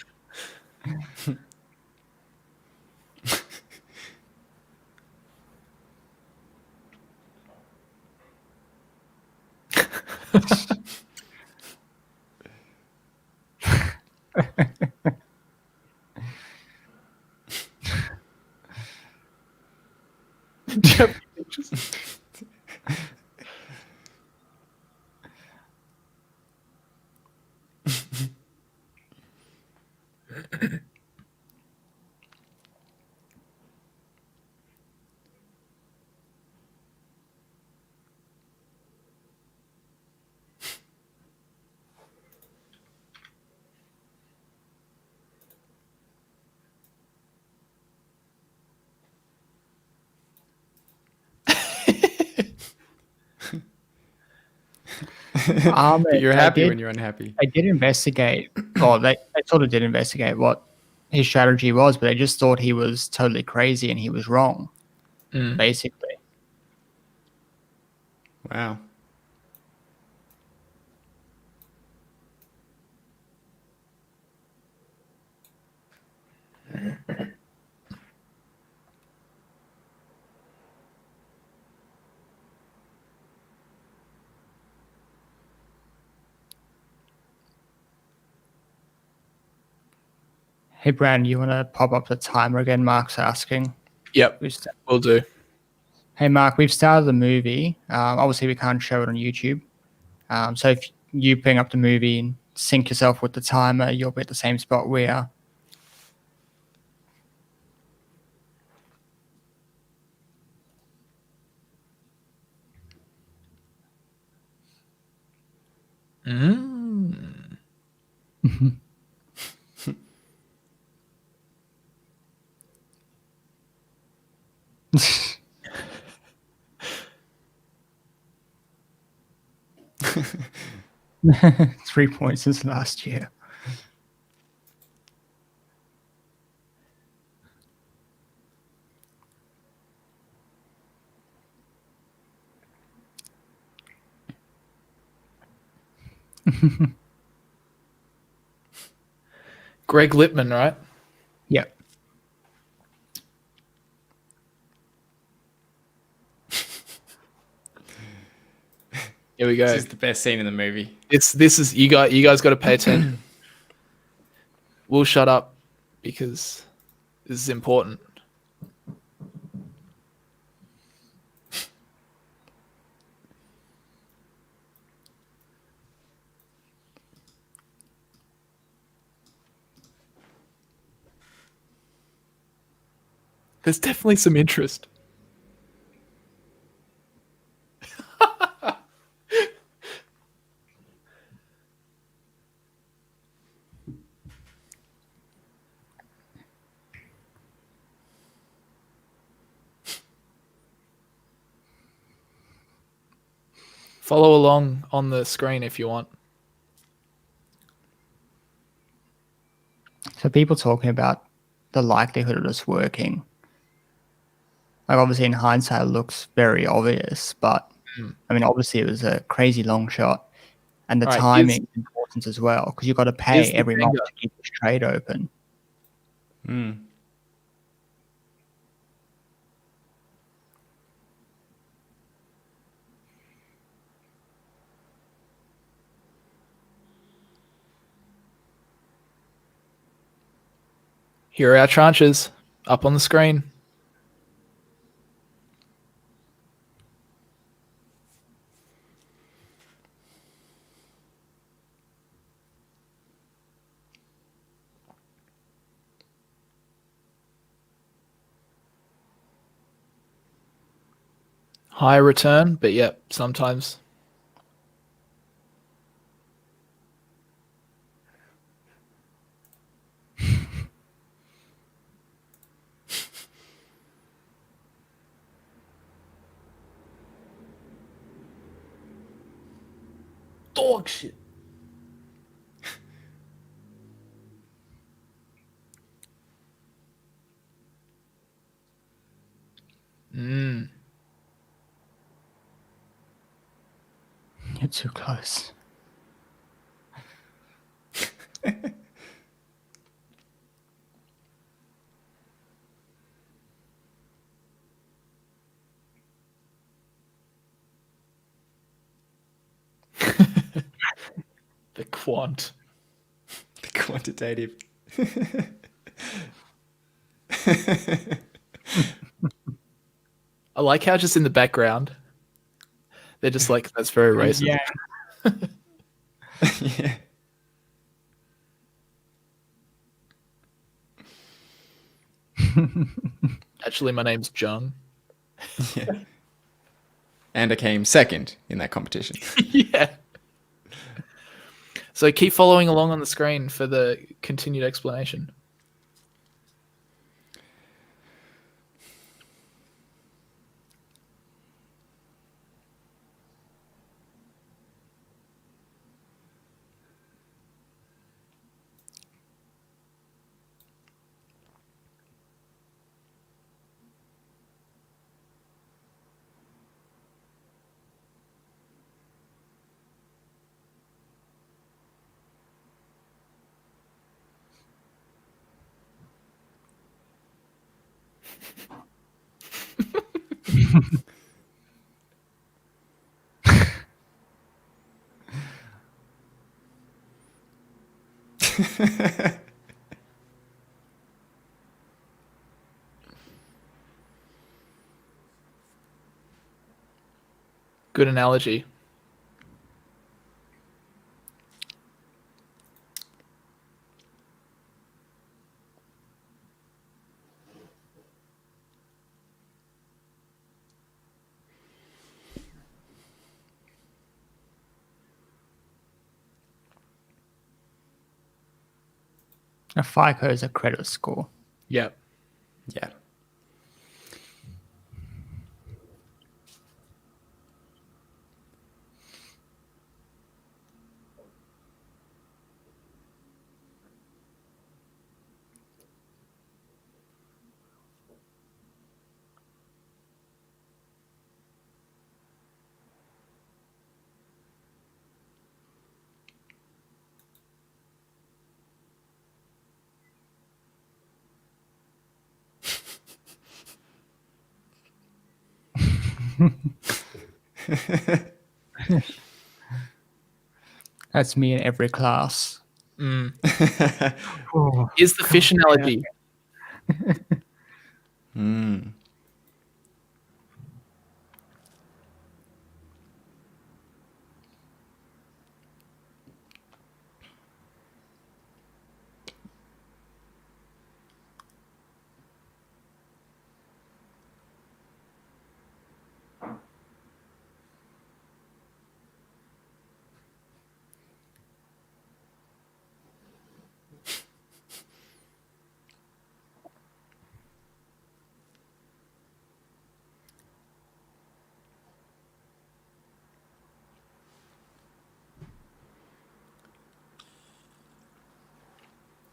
Do you have pictures? But you're happy when you're unhappy. They did investigate, or they sort of did investigate what his strategy was, but they just thought he was totally crazy and he was wrong, basically. Wow. Hey, Brandon, you want to pop up the timer again? Mark's asking. Yep, we'll do. Hey, Mark, we've started the movie. Obviously, we can't show it on YouTube. So if you bring up the movie and sync yourself with the timer, you'll be at the same spot we are. Mm. 3 points since last year. Greg Lippman, right? Yep. Here we go. This is the best scene in the movie. This is you guys got to pay attention. We'll shut up because this is important. There's definitely some interest. Follow along on the screen if you want. So people talking about the likelihood of this working. Like obviously in hindsight it looks very obvious, but I mean obviously it was a crazy long shot, and the All right, timing is important as well because you've got to pay the every month Jenga. to keep this trade open. Here are our tranches up on the screen. High return, but yeah, sometimes. Dog shit. Mm. You're too close. The quant. The quantitative. I like how just in the background, they're just like, that's very racist. Yeah. Yeah. Actually, my name's Jung. Yeah. And I came second in that competition. Yeah. So keep following along on the screen for the continued explanation. Good analogy. A FICO is a credit score. Yep. Yeah. That's me in every class. Mm. Oh, Here's the fish analogy. Mm.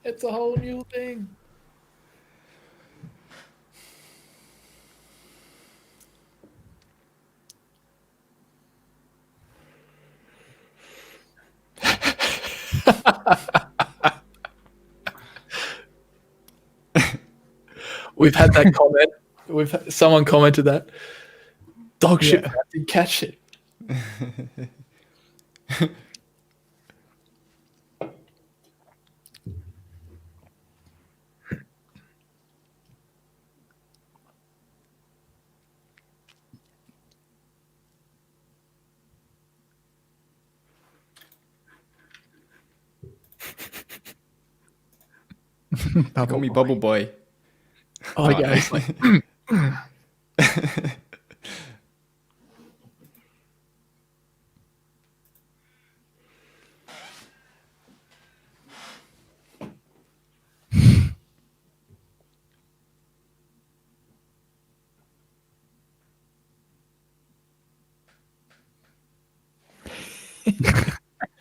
It's a whole new thing. We've had that comment. Someone commented that. Dog shit, Yeah. man, didn't catch it. Call me Bubble Boy. Oh, yeah. It's like,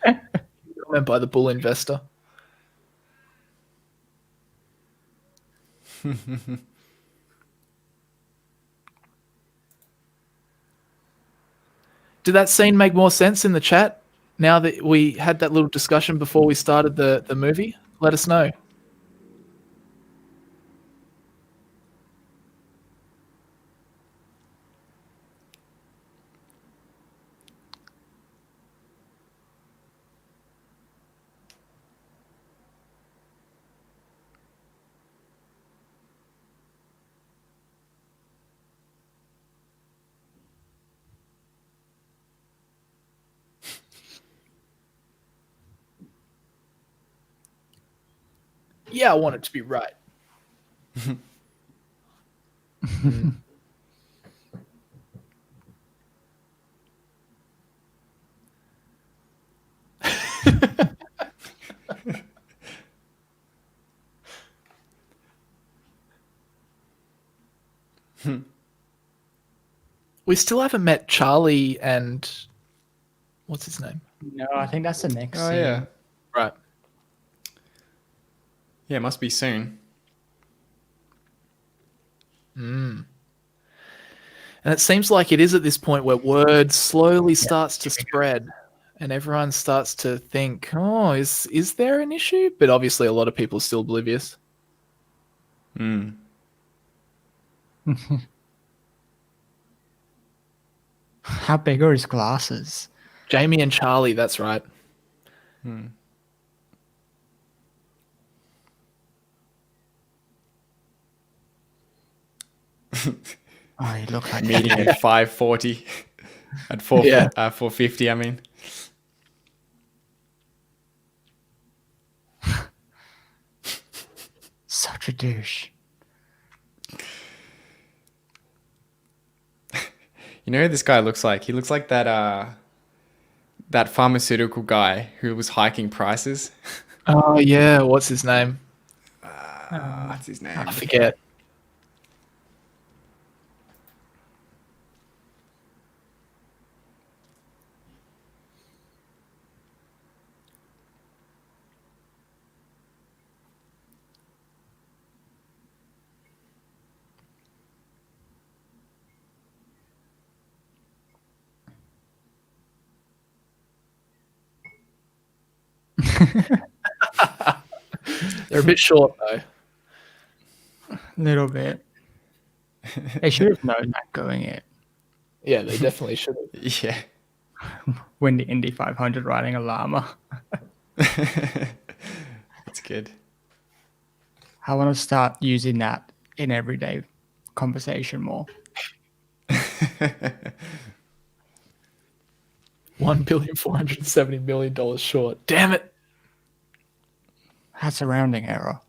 Comment by the bull investor. Did that scene make more sense in the chat now that we had that little discussion before we started the movie? Let us know. Yeah, I want it to be right. We still haven't met Charlie and what's his name? No, I think that's the next Oh scene. yeah. Right. Yeah, it must be soon. And it seems like it is at this point where word slowly starts to spread and everyone starts to think, oh, is there an issue? But obviously a lot of people are still oblivious. How big are his glasses? Jamie and Charlie, that's right. Oh, he looks like Meeting at 5:40. At 4:50, I mean. such a douche. You know who this guy looks like? He looks like that pharmaceutical guy who was hiking prices. Oh, yeah. What's his name? What's his name? I forget. They're a bit short, though. Little bit. They should have known that going in. Yeah, they definitely should have. Yeah. Win the Indy 500 riding a llama. That's good. I want to start using that in everyday conversation more. $1,470,000,000 short. Damn it. That's a rounding error.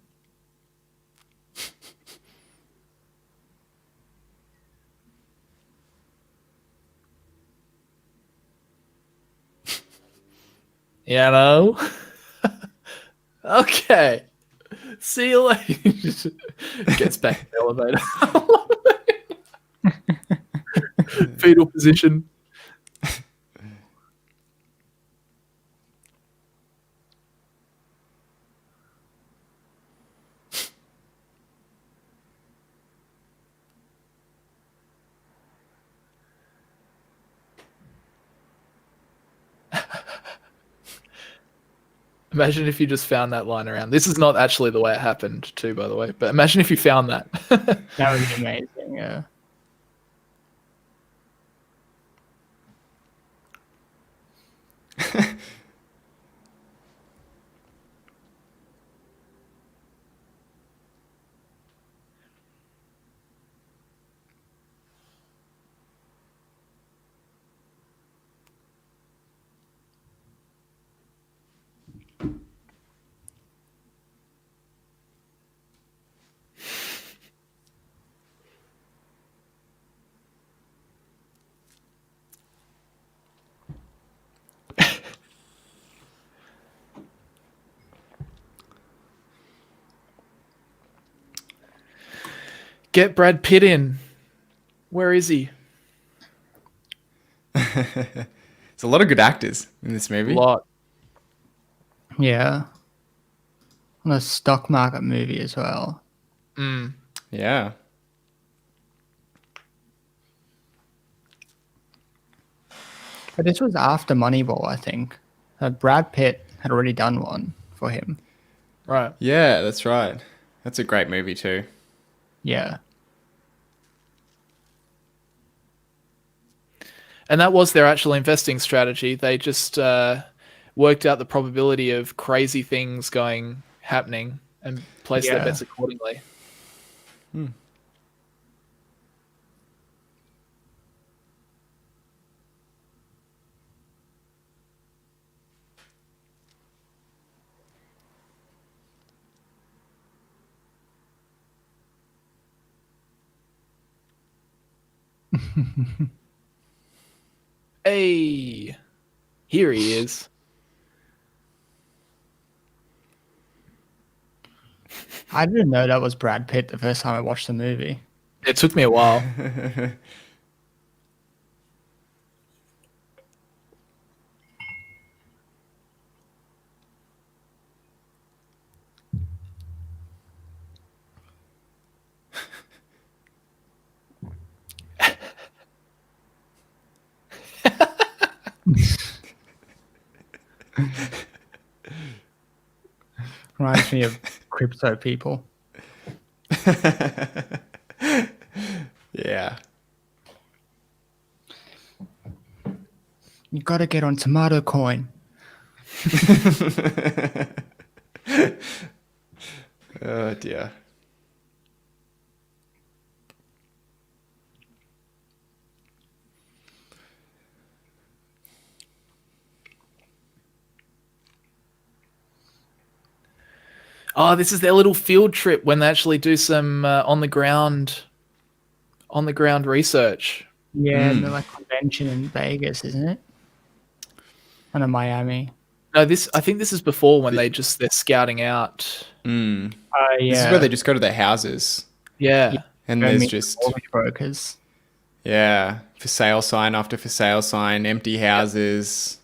You know? Okay. See you later. Gets back in the elevator. Fetal position. Imagine if you just found that line around. This is not actually the way it happened, too, by the way. But imagine if you found that. That would be amazing. Yeah. Get Brad Pitt in. Where is he? There's a lot of good actors in this A movie. lot. Yeah. On a stock market movie as well. Mm. Yeah. But this was after Moneyball, I think. Brad Pitt had already done one for him. Right. Yeah, that's right. That's a great movie too. Yeah. And that was their actual investing strategy. They just worked out the probability of crazy things happening and placed their bets accordingly. Hey, here he is. I didn't know that was Brad Pitt the first time I watched the movie. It took me a while. Reminds me of crypto people. Yeah. You gotta get on Tomato Coin. Oh dear. Oh, this is their little field trip when they actually do some on the ground research. Yeah, the like convention in Vegas, isn't it? And in Miami. No, I think this is before when they're scouting out. Yeah. Yeah. This is where they just go to their houses. Yeah. And Go there's meet just mortgage brokers. for sale sign after for sale sign, empty houses.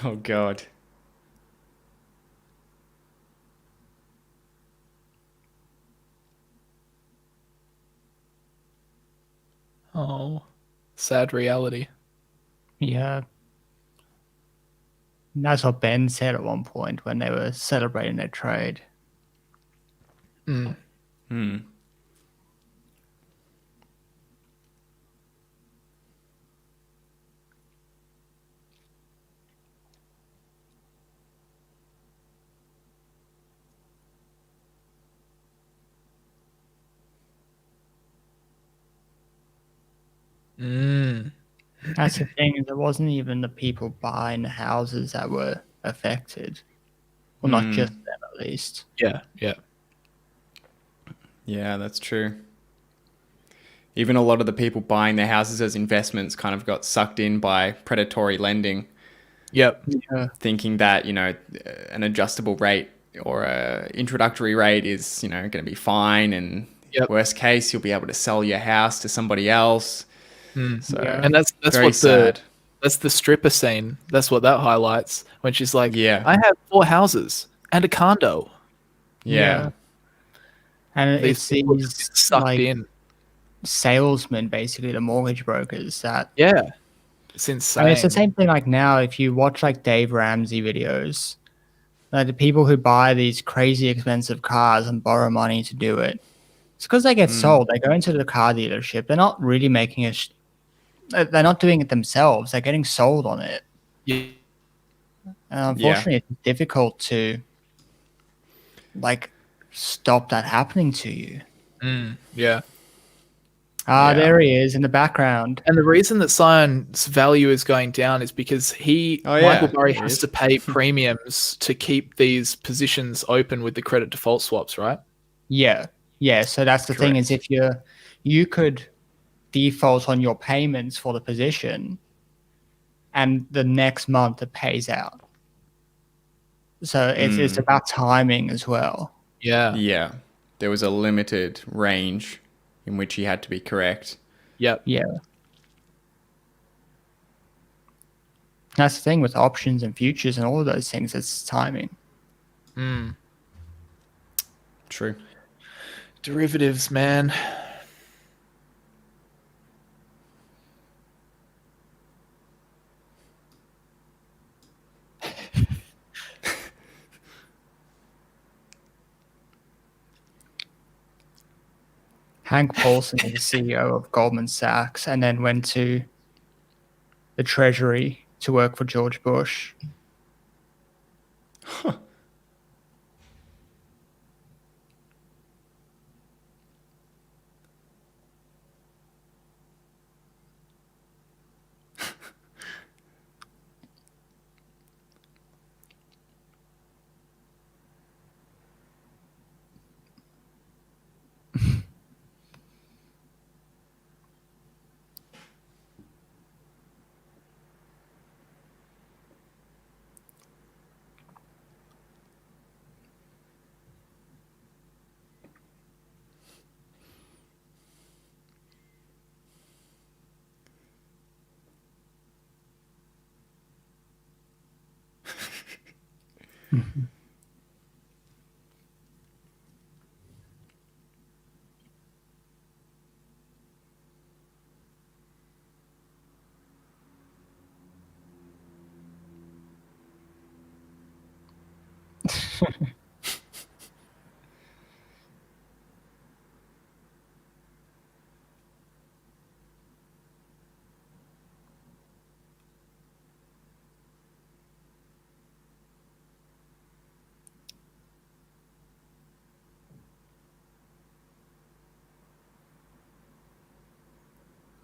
Oh god. Oh, sad reality. Yeah. And that's what Ben said at one point when they were celebrating their trade. Mm. Mm. That's the thing, is it wasn't even the people buying the houses that were affected. Well, not just them, at least. Yeah, yeah. Yeah, that's true. Even a lot of the people buying their houses as investments kind of got sucked in by predatory lending, Yep. Yeah. thinking that, an adjustable rate or a introductory rate is, going to be fine. And worst case, you'll be able to sell your house to somebody else. So, And that's very what sad. that's the stripper scene. That's what that highlights when she's like, Yeah. I have 4 houses and a condo. Yeah. And These it's people just these get sucked like in. salesmen, basically, the mortgage brokers that. Yeah. It's insane. I mean, it's the same thing like now, if you watch like Dave Ramsey videos, like the people who buy these crazy expensive cars and borrow money to do it, it's because they get sold. They go into the car dealership. They're not really making they're not doing it themselves. They're getting sold on it. Yeah. And unfortunately, it's difficult to like stop that happening to you. Yeah. There he is in the background. And the reason that Sion's value is going down is because Michael Burry There he has is. to pay premiums to keep these positions open with the credit default swaps, right? Yeah. So that's the thing is, if you could default on your payments for the position, and the next month it pays out. So it's about timing as well. Yeah. Yeah. There was a limited range in which he had to be correct. Yep. Yeah. That's the thing with options and futures and all of those things. It's timing. True. Derivatives, man. Hank Paulson is the CEO of Goldman Sachs and then went to the Treasury to work for George Bush.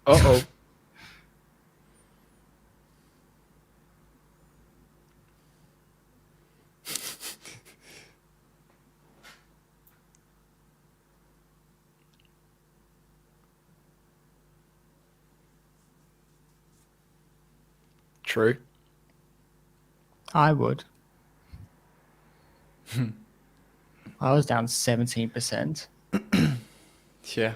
Uh-oh. True. I would. I was down 17%. Yeah.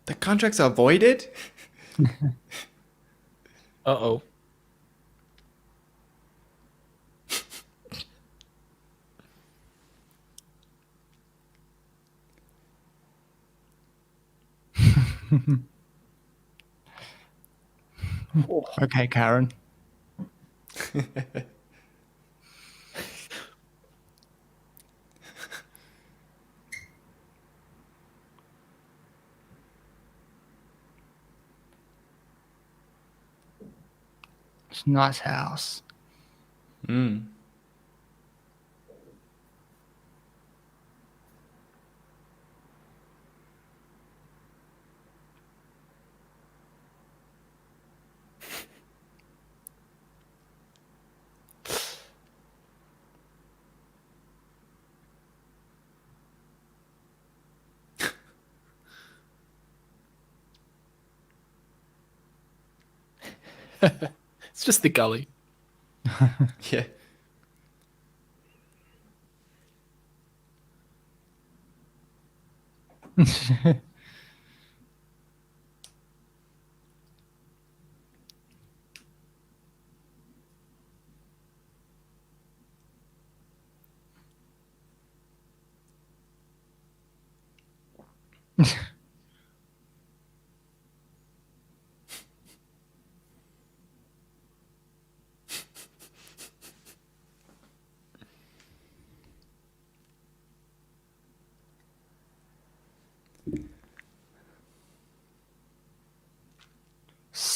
The contracts are voided? Uh-oh. Okay, Karen. It's a nice house. It's just the gully. Yeah.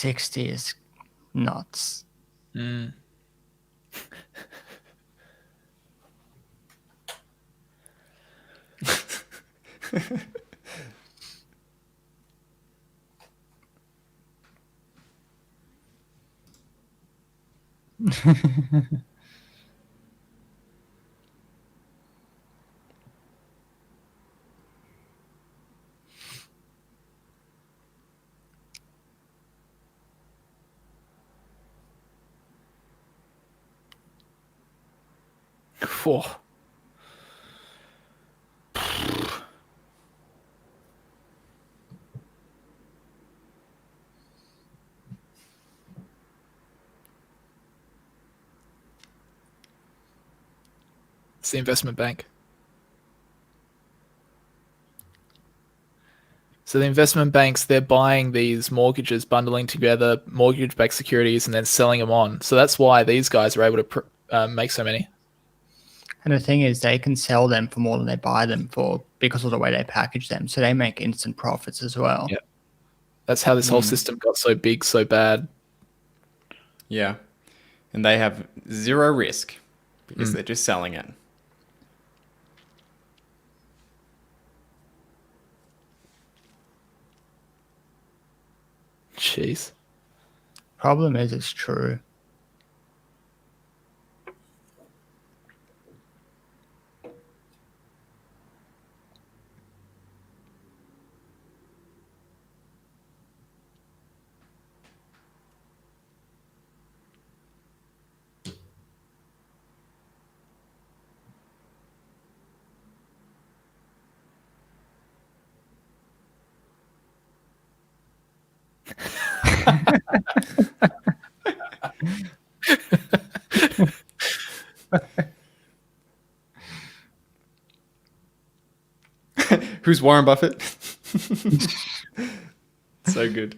60 is nuts. Mm. Whoa. It's the investment bank. So the investment banks, they're buying these mortgages, bundling together mortgage-backed securities, and then selling them on. So that's why these guys are able to make so many. And the thing is, they can sell them for more than they buy them for because of the way they package them. So they make instant profits as well. Yeah. That's how this whole system got so big, so bad. Yeah. And they have zero risk because they're just selling it. Jeez. Problem is, it's true. Who's Warren Buffett? So good.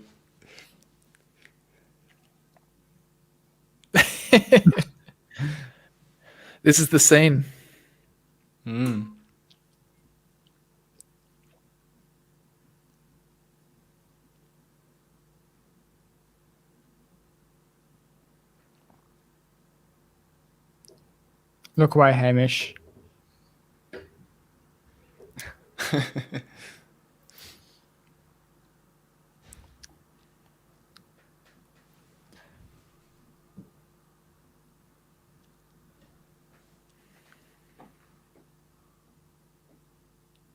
This is the scene. Look away, Hamish.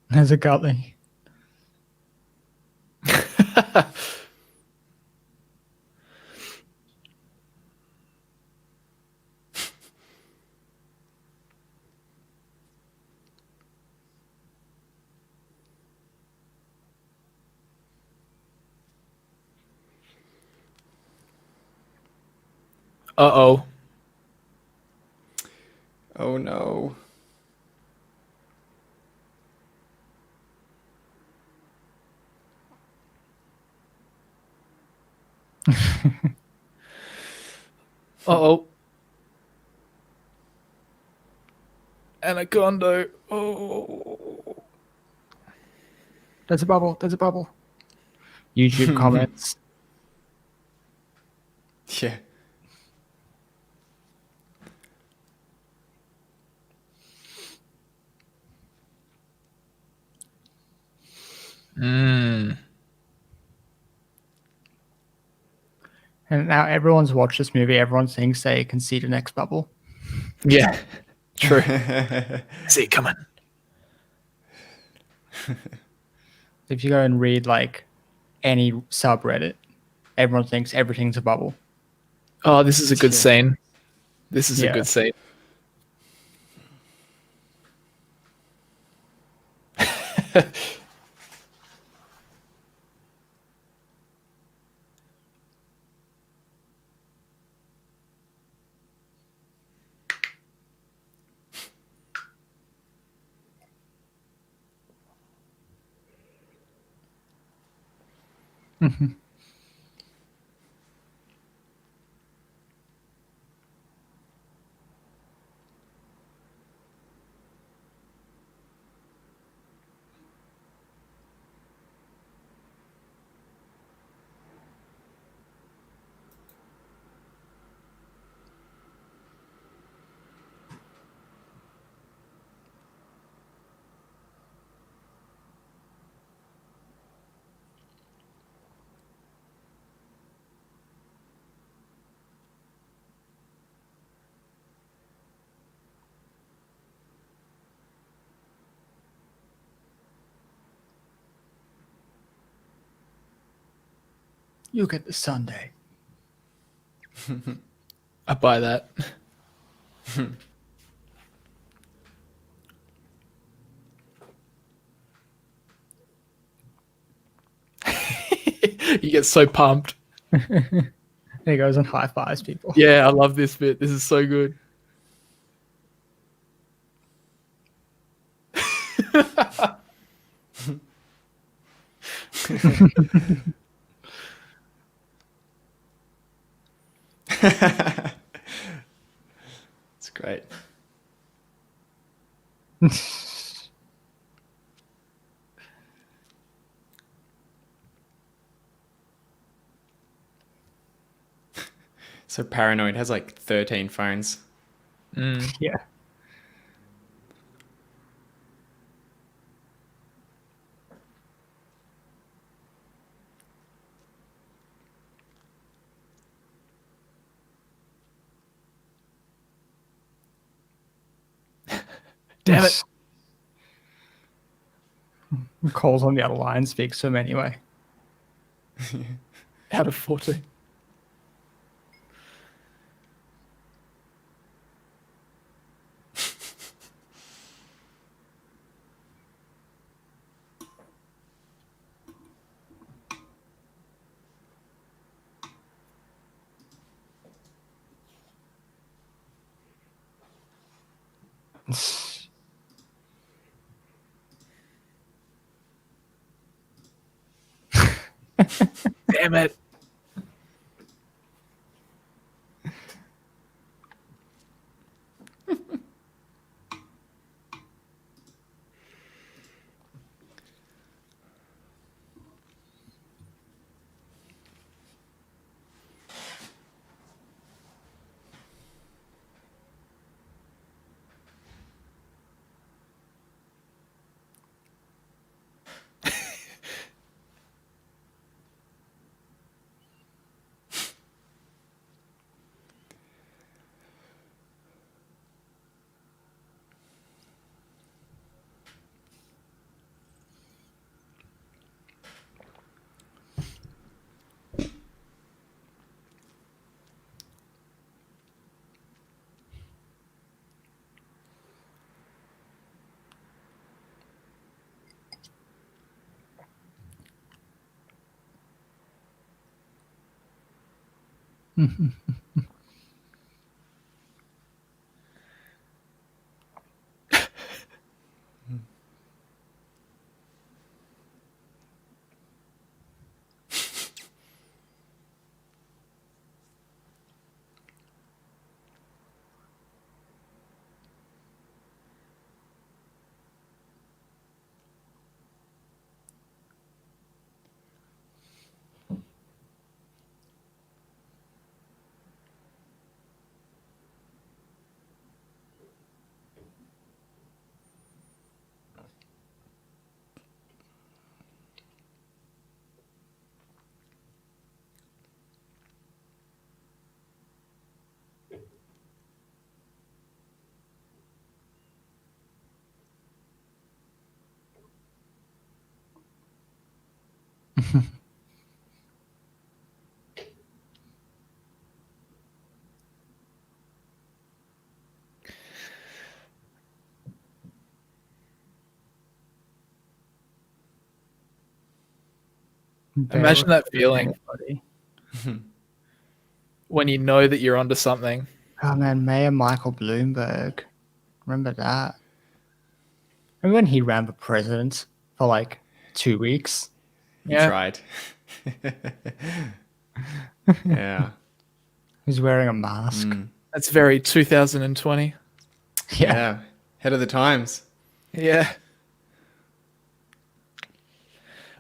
There's a gully. Uh-oh. Oh no. Uh-oh. Anaconda. Oh. There's a bubble. There's a bubble. YouTube comments. Yeah. Mm. And now everyone's watched this movie. Everyone thinks they can see the next bubble. Yeah. True. See it coming. If you go and read like any subreddit, everyone thinks everything's a bubble. Oh, this is a good scene. This is a Yeah. good scene. You get the Sunday. I buy that. You get so pumped. There he goes and high fives people. Yeah, I love this bit. This is so good. It's great. So paranoid. Has like 13 phones. Yeah. Damn it. Calls on the other line speaks to him anyway. Out of 14. Damn it. Imagine that feeling when you know that you're onto something. Oh man, Mayor Michael Bloomberg. Remember that? Remember when he ran for president for like 2 weeks? He Yeah. tried. Yeah. He's wearing a mask. That's very 2020. Yeah. Head of the times. Yeah.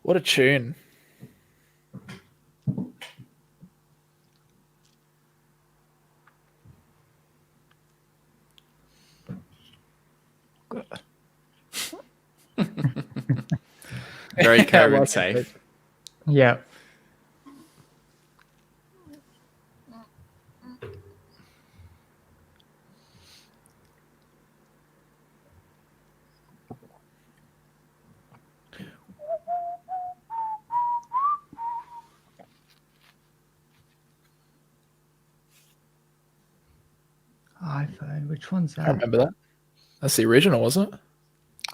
What a tune. Very I COVID like safe. it. Yeah. phone. Which one's I that? remember that. That's the original, wasn't it?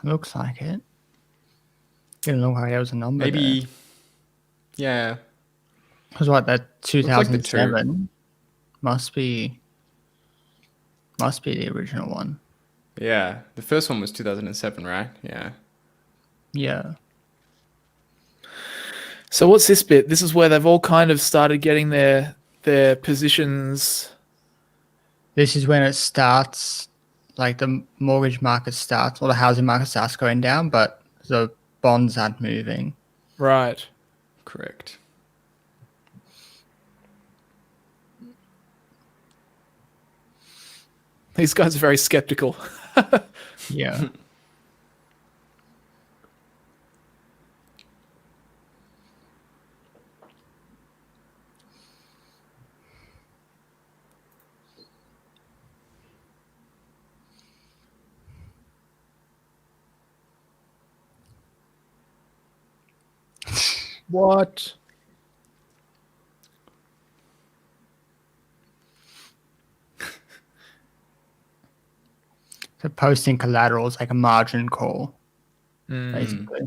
Looks like it. Didn't look like there was a number Maybe. Yeah. Because what, that Looks like the 2007 must be the original one. Yeah. The first one was 2007, right? Yeah. Yeah. So what's this bit? This is where they've all kind of started getting their positions. This is when it starts, like the mortgage market starts, or the housing market starts going down, but the bonds aren't moving. Right. Correct. These guys are very skeptical. Yeah. What? So posting collateral is like a margin call, basically.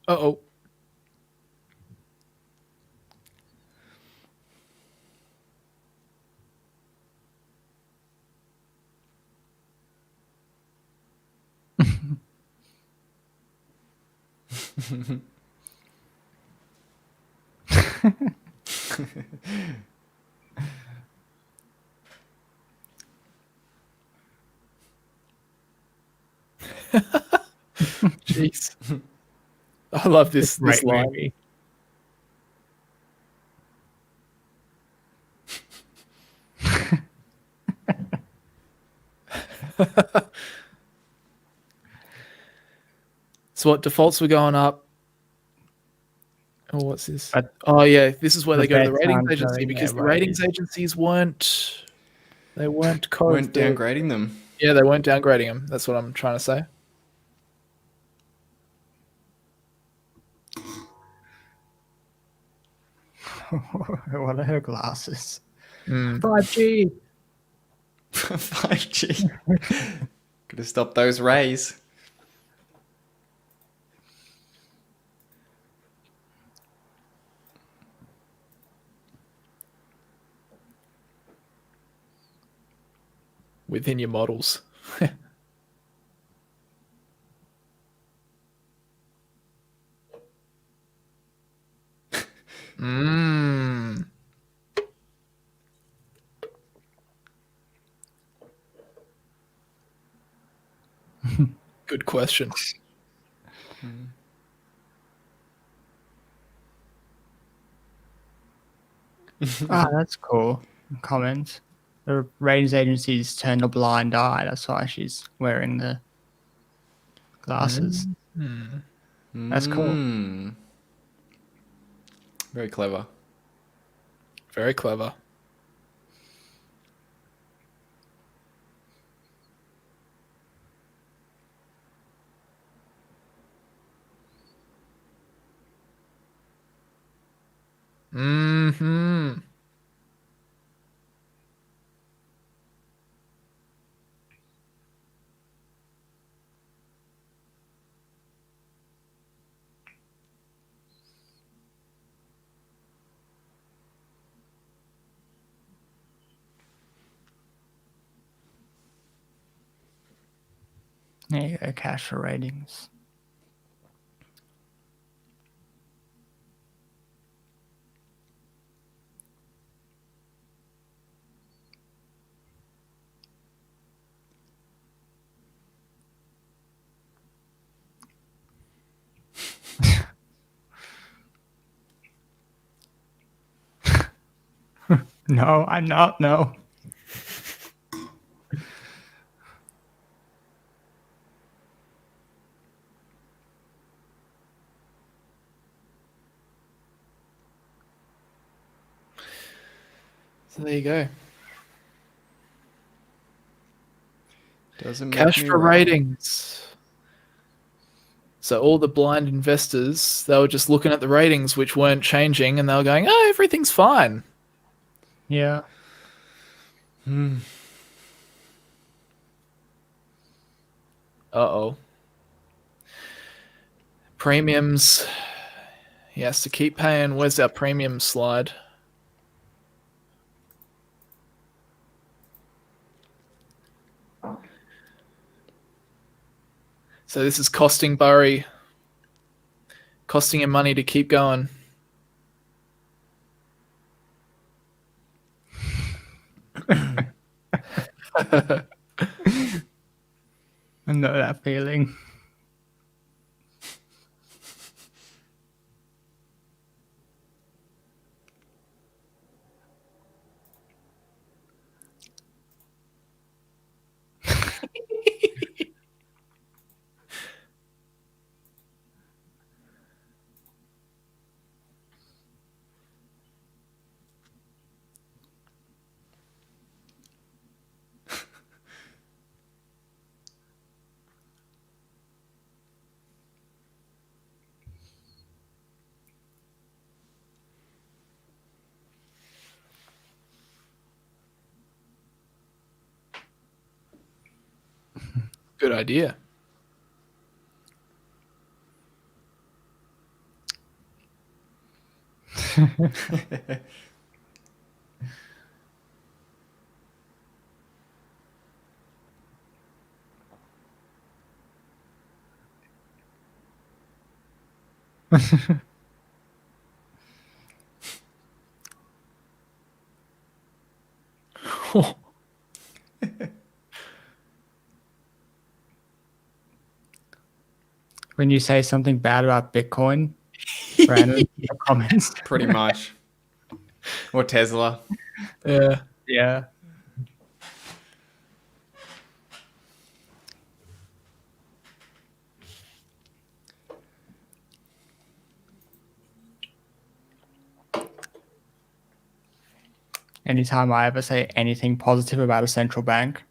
Uh-oh. Jeez. I love this Great line. movie. So what, defaults were going up? Oh, what's this? But Oh yeah, this is where the they go to the bets ratings aren't agency going because their the ratings ways. agencies weren't Weren't downgrading them. Yeah, they weren't downgrading them. That's what I'm trying to say. What are her glasses? 5G. 5G. Could have stopped those rays. Within your models. Good question. That's cool. Comments. The ratings agencies turned a blind eye. That's why she's wearing the glasses. That's cool. Very clever. Very clever. Mm-hmm. There you go, cash for ratings. No, I'm not. No. So there you go. Doesn't make Cash me for wrong. ratings. So all the blind investors, they were just looking at the ratings, which weren't changing, and they were going, "Oh, everything's fine." Yeah. Uh-oh. Premiums. He has to keep paying. Where's our premium slide? So this is costing Burry, costing him money to keep going. I know that feeling. Good idea. When you say something bad about Bitcoin, Brandon, in the comments. Pretty much. Or Tesla. Yeah. Yeah. Anytime I ever say anything positive about a central bank,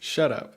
Shut up.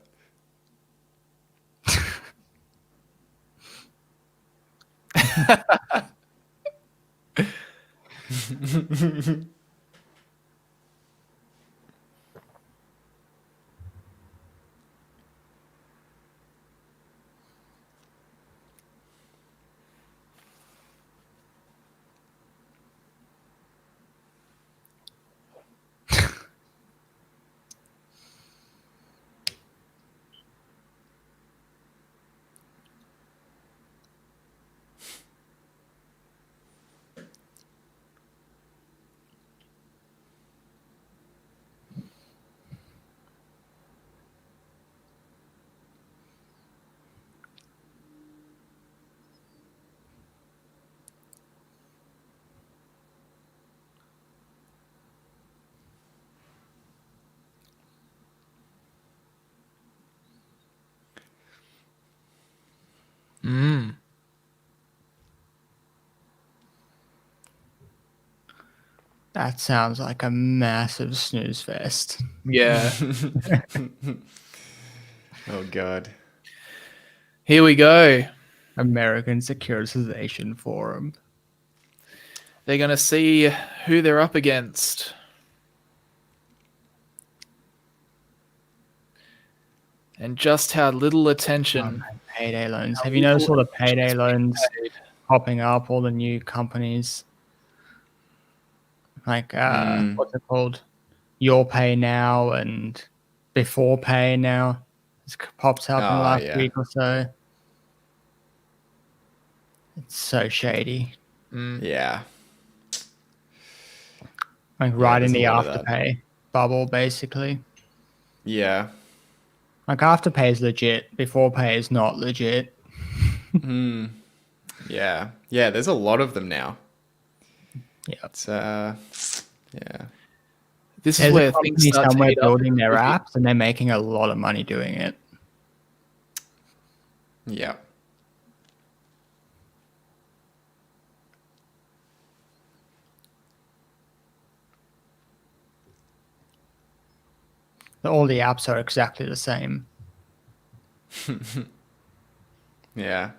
that sounds like a massive snooze fest. Yeah. Oh, God. Here we go. American Securitization Forum. They're going to see who they're up against. And just how little attention. Payday loans. Have you noticed all the payday loans paid. popping up, all the new companies? Like, what's it called? Your Pay Now and Before Pay Now. It's popped up in the last week or so. It's so shady. Yeah. Like right in there's the a lot of that. Afterpay bubble, basically. Yeah. Like Afterpay is legit. Before Pay is not legit. Yeah. Yeah, there's a lot of them now. Yeah. It's, yeah. This is There's a where things company start to somewhere heat up. building their apps, and they're making a lot of money doing it. Yeah. All the apps are exactly the same. Yeah.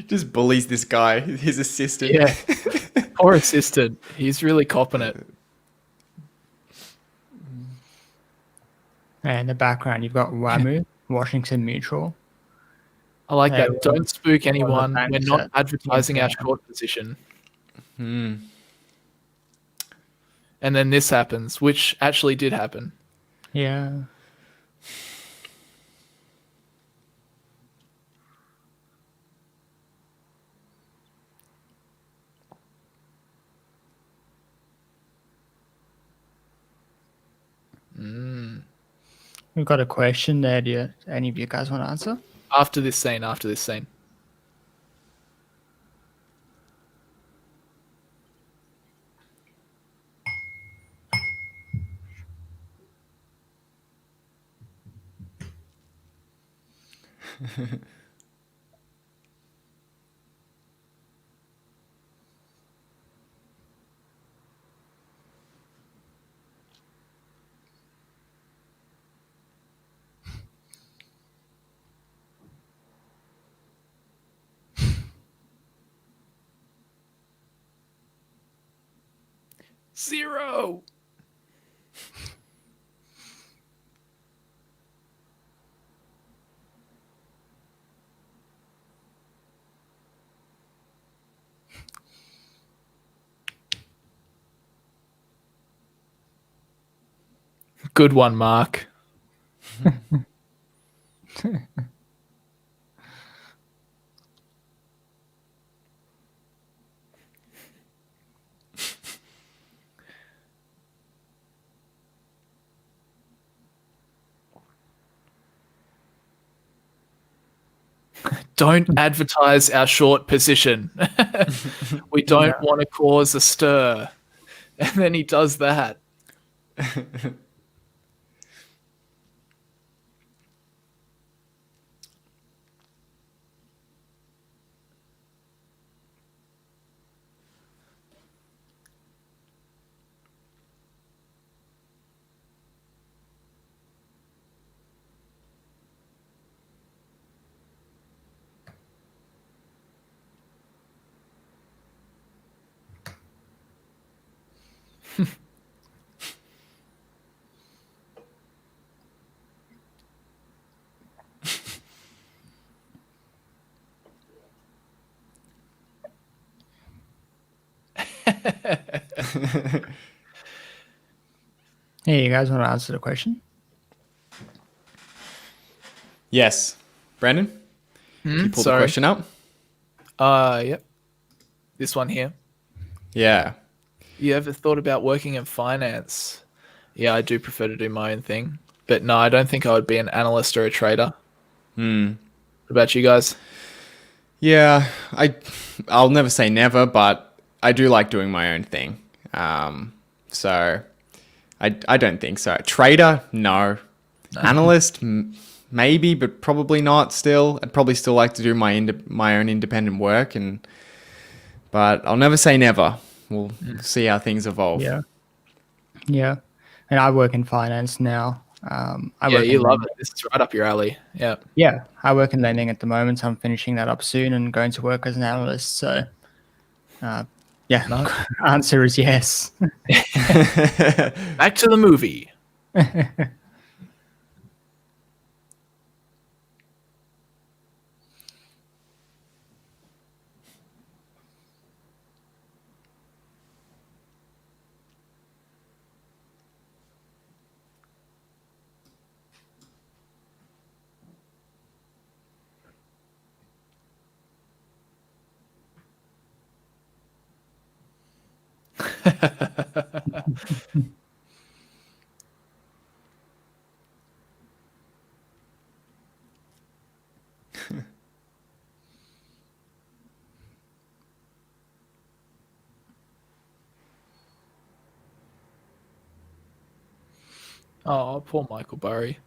Just bullies this guy, his assistant. Yeah. Poor assistant. He's really copping it. And in the background, you've got WAMU, Washington Mutual. I like They that. were Don't spook one of the anyone. We're banks not that advertising our came down. short position. And then this happens, which actually did happen. Yeah. We've got a question there. Do any of you guys want to answer? After this scene. Zero. Good one, Mark. Don't advertise our short position. We don't want to cause a stir. And then he does that. Hey, you guys want to answer the question? Yes. Brandon, can you pull the Sorry. question up? Yep. This one here. Yeah. You ever thought about working in finance? Yeah, I do prefer to do my own thing. But no, I don't think I would be an analyst or a trader. What about you guys? Yeah, I'll never say never, but I do like doing my own thing. So I don't think so. Trader, no. Analyst, maybe, but probably not. Still, I'd probably still like to do my own independent work, but I'll never say never. We'll see how things evolve. Yeah. And I work in finance now. You love it. This is right up your alley. Yeah. Yeah, I work in lending at the moment. So I'm finishing that up soon and going to work as an analyst. So, answer is yes. Back to the movie. Oh, poor Michael Burry.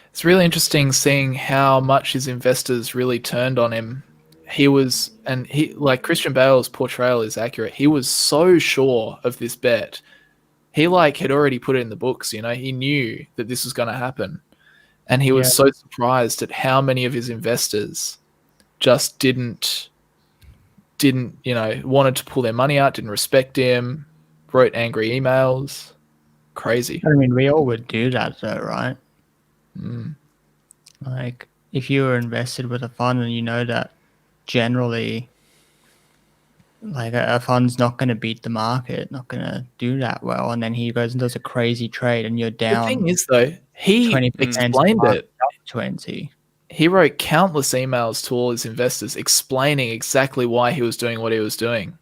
It's really interesting seeing how much his investors really turned on him. Like Christian Bale's portrayal is accurate. He was so sure of this bet. He like had already put it in the books, he knew that this was going to happen. And he was Yeah. so surprised at how many of his investors just didn't, wanted to pull their money out, didn't respect him, wrote angry emails. Crazy. I mean, we all would do that though, right? Mm. Like, if you were invested with a fund and you know that generally, like, a fund's not going to beat the market, not going to do that well, and then he goes and does a crazy trade and you're The thing down is, though, he 20%, explained it. up 20. He wrote countless emails to all his investors explaining exactly why he was doing what he was doing.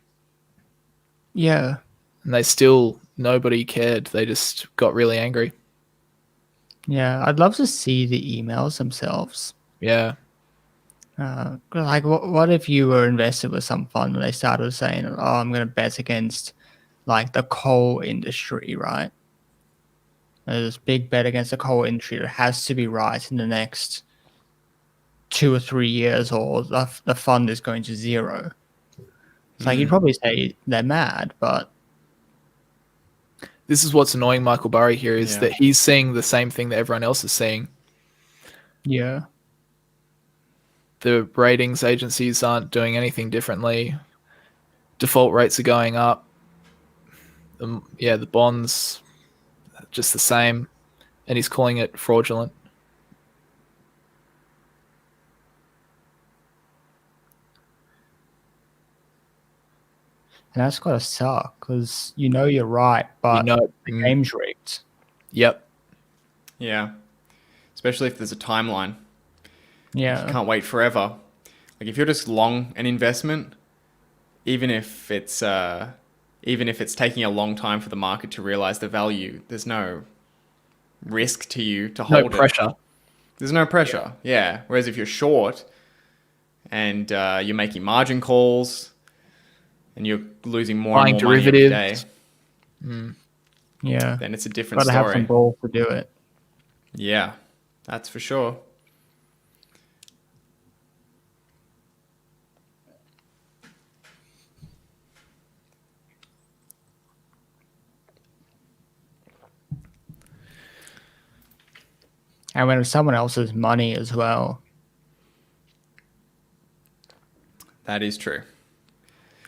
Yeah. And nobody cared. They just got really angry. Yeah. I'd love to see the emails themselves. Yeah. Like, what if you were invested with some fund and they started saying, oh, I'm going to bet against like the coal industry, right? There's this big bet against the coal industry that has to be right in the next 2 or 3 years, or the fund is going to zero. It's like, you'd probably say they're mad, but This is what's annoying Michael Burry here is Yeah. that he's seeing the same thing that everyone else is seeing. yeah. The ratings agencies aren't doing anything differently. Default rates are going up. The bonds just the same, and he's calling it fraudulent. And that's got to suck because you're right, but the game's rigged. Yep. Yeah. Especially if there's a timeline. Yeah. You can't wait forever. Like if you're just long an investment, even if it's taking a long time for the market to realize the value, there's no risk to you to hold it. No pressure. There's no pressure. Yeah. Whereas if you're short and you're making margin calls and you're losing more Buying and more money every day, derivatives. Yeah. then it's a different Got to story. have some balls to do it. Yeah, that's for sure. And when it's someone else's money as well. That is true.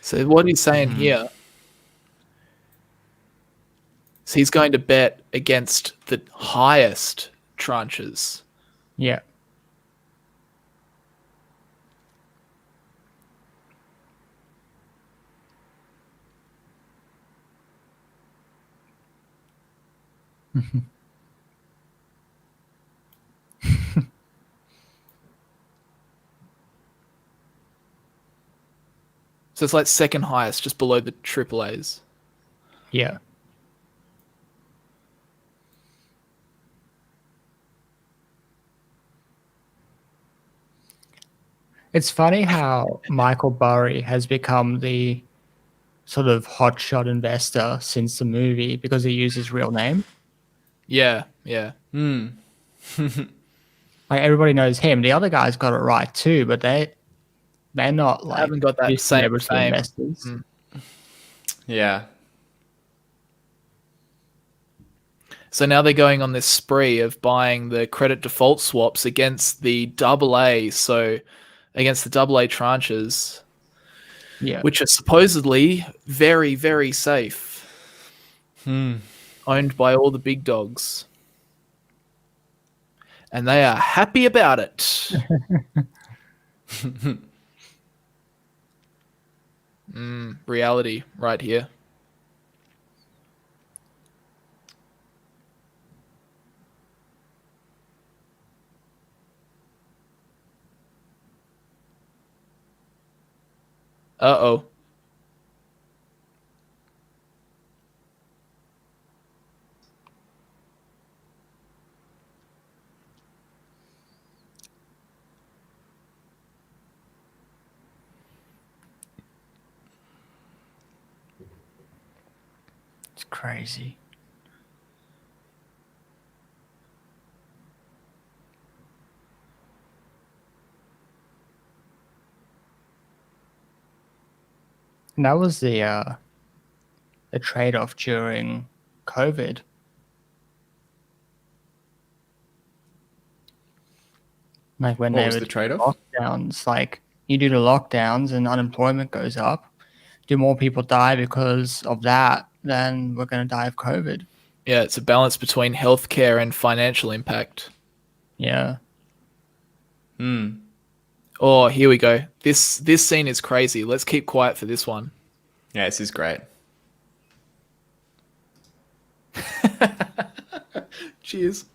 So what he's saying here is he's going to bet against the highest tranches. Yeah. So it's like second highest, just below the AAAs. Yeah. It's funny how Michael Burry has become the sort of hotshot investor since the movie because he used his real name. Yeah. Like, everybody knows him. The other guys got it right too, but they're not like Haven't got that big same celebrity fame. investors. Yeah. So now they're going on this spree of buying the credit default swaps against the AA, so against the AA tranches, which are supposedly very, very safe, owned by all the big dogs. And they are happy about it. Reality right here. Uh-oh. It's crazy. And that was the trade-off during COVID. Like when What they was were the doing trade-off? lockdowns, like you do the lockdowns and unemployment goes up. Do more people die because of that than we're going to die of COVID? Yeah, it's a balance between healthcare and financial impact. Yeah. Oh, here we go. This scene is crazy. Let's keep quiet for this one. Yeah, this is great. Cheers.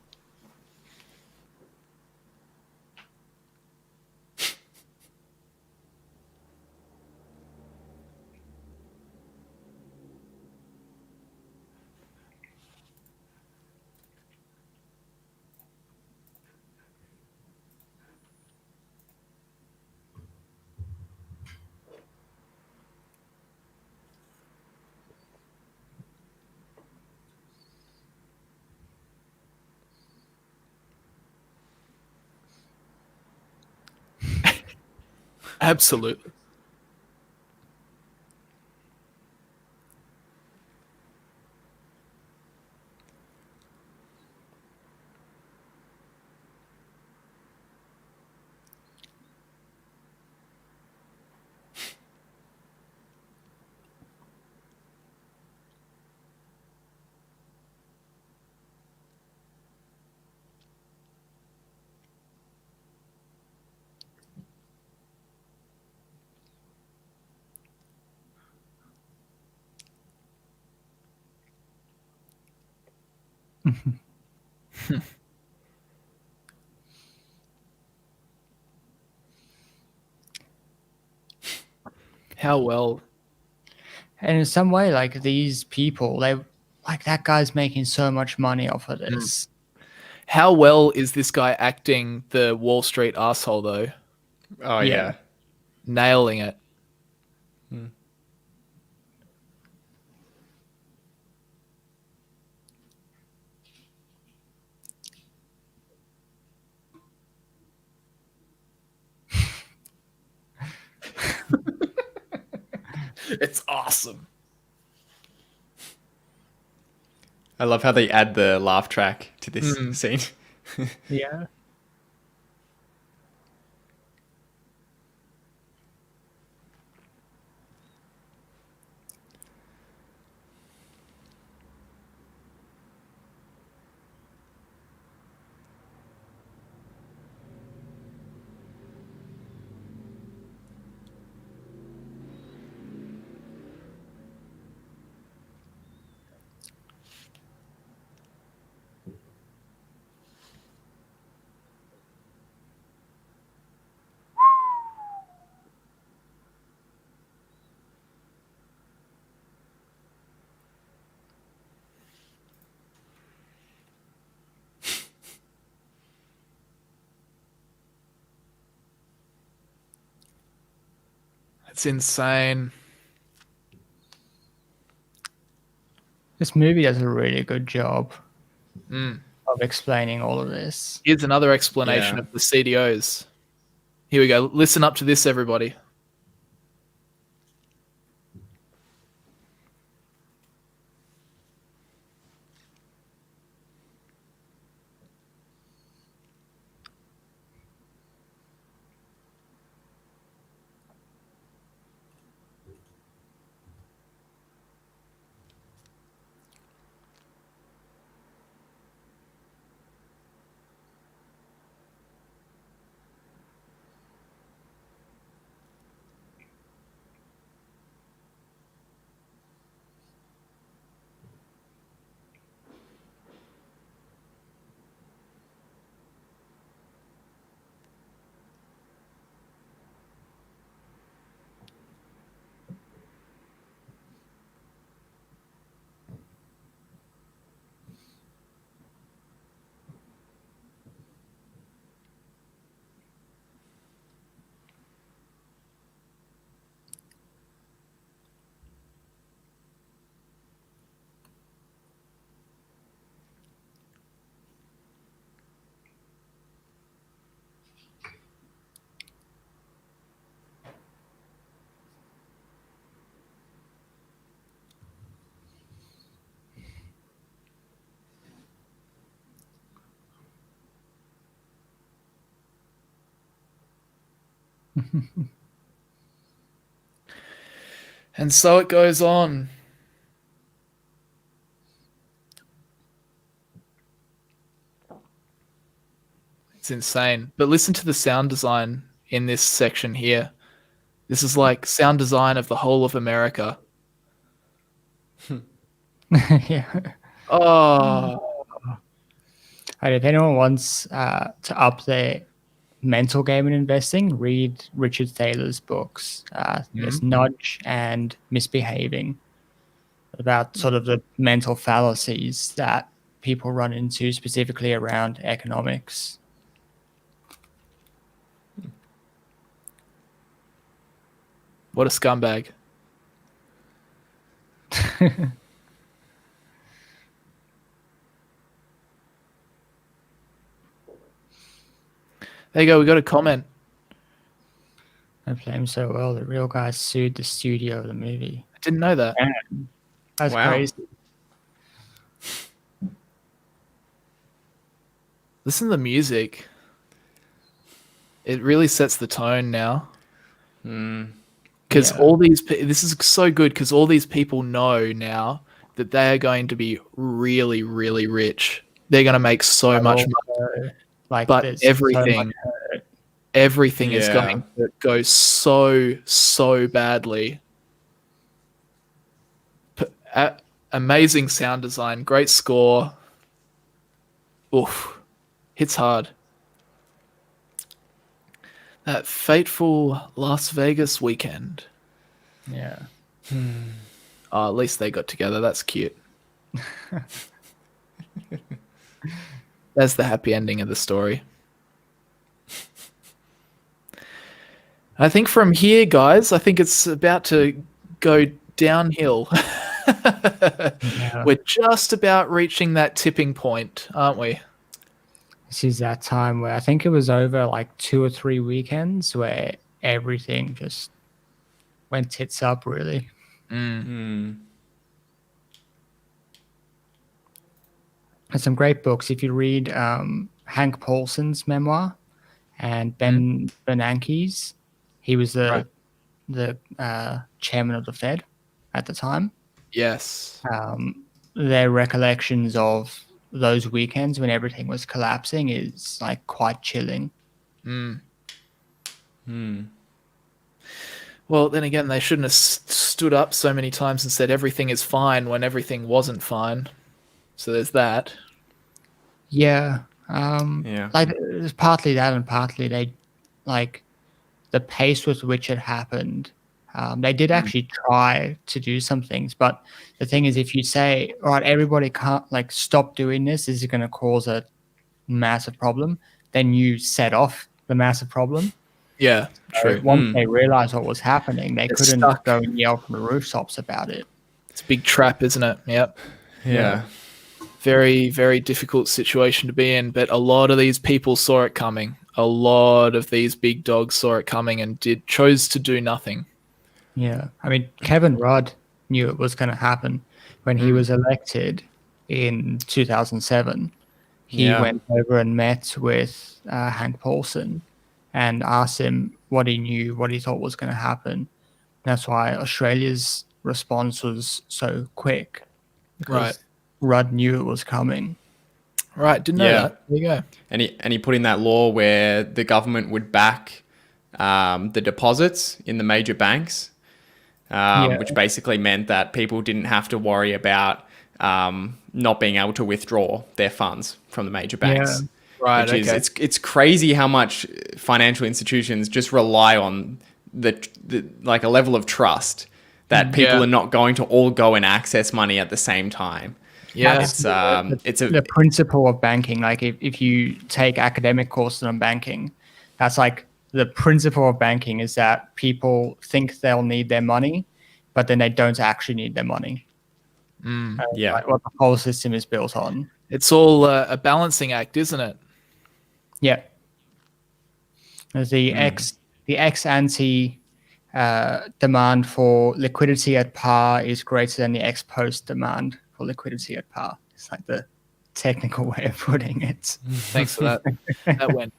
Absolutely. How well. And in some way, like these people, they like that guy's making so much money off of this. How well is this guy acting the Wall Street asshole though? Oh Yeah. yeah. Nailing it. It's awesome. I love how they add the laugh track to this scene. Yeah. It's insane. This movie does a really good job of explaining all of this. Here's another explanation Yeah. of the CDOs. Here we go. Listen up to this, everybody. And so it goes on. It's insane. But listen to the sound design in this section here. This is like sound design of the whole of America. Yeah. Oh, And if anyone wants to up their mental game in investing, read Richard Thaler's books. There's Nudge and Misbehaving, about sort of the mental fallacies that people run into specifically around economics. what a scumbag. There you go. We got a comment. They play him so well. The real guy sued the studio of the movie. I didn't know that. Man, that's Wow. crazy. Listen to the music. It really sets the tone now. Because all these, this is so good because all these people know now that they are going to be really, really rich. They're going to make so much money. Like, But there's everything, so much everything is Yeah. going to go so badly. Amazing sound design, great score. Oof, hits hard. That fateful Las Vegas weekend. Yeah. Oh, at least they got together. That's cute. That's the happy ending of the story. I think from here, guys, I think it's about to go downhill. Yeah. We're just about reaching that tipping point, aren't we? This is that time where I think it was over like 2 or 3 weekends where everything just went tits up, really. There's some great books. If you read Hank Paulson's memoir and Ben Bernanke's, he was the chairman of the Fed at the time. Yes. Their recollections of those weekends when everything was collapsing is like quite chilling. Well, then again, they shouldn't have stood up so many times and said everything is fine when everything wasn't fine. So there's that. Yeah. Yeah. Like, it's partly that, and partly they, like, the pace with which it happened. They did actually try to do some things, but the thing is, if you say, all right, everybody can't, like, stop doing this is going to cause a massive problem, then you set off the massive problem. Yeah, true. Once they realized what was happening, they couldn't stuck. go and yell from the rooftops about it. It's a big trap, isn't it? Yep. Yeah. Very, very difficult situation to be in, but a lot of these people saw it coming. A lot of these big dogs saw it coming and chose to do nothing. Yeah. I mean, Kevin Rudd knew it was going to happen when he was elected in 2007. He went over and met with Hank Paulson and asked him what he knew, what he thought was going to happen. That's why Australia's response was so quick. Right. Rudd knew it was coming. Right. Didn't know that. There you go. And he put in that law where the government would back the deposits in the major banks, which basically meant that people didn't have to worry about not being able to withdraw their funds from the major banks. Yeah. Right. Which Okay. is it's crazy how much financial institutions just rely on the like a level of trust that people are not going to all go and access money at the same time. Yeah. It's The principle of banking. Like, if you take academic courses on banking, that's like the principle of banking is that people think they'll need their money, but then they don't actually need their money. Like what the whole system is built on. It's all a balancing act, isn't it? Yeah. There's the ex ante demand for liquidity at par is greater than the ex post demand for liquidity at par. It's like the technical way of putting it. Thanks for that. That went.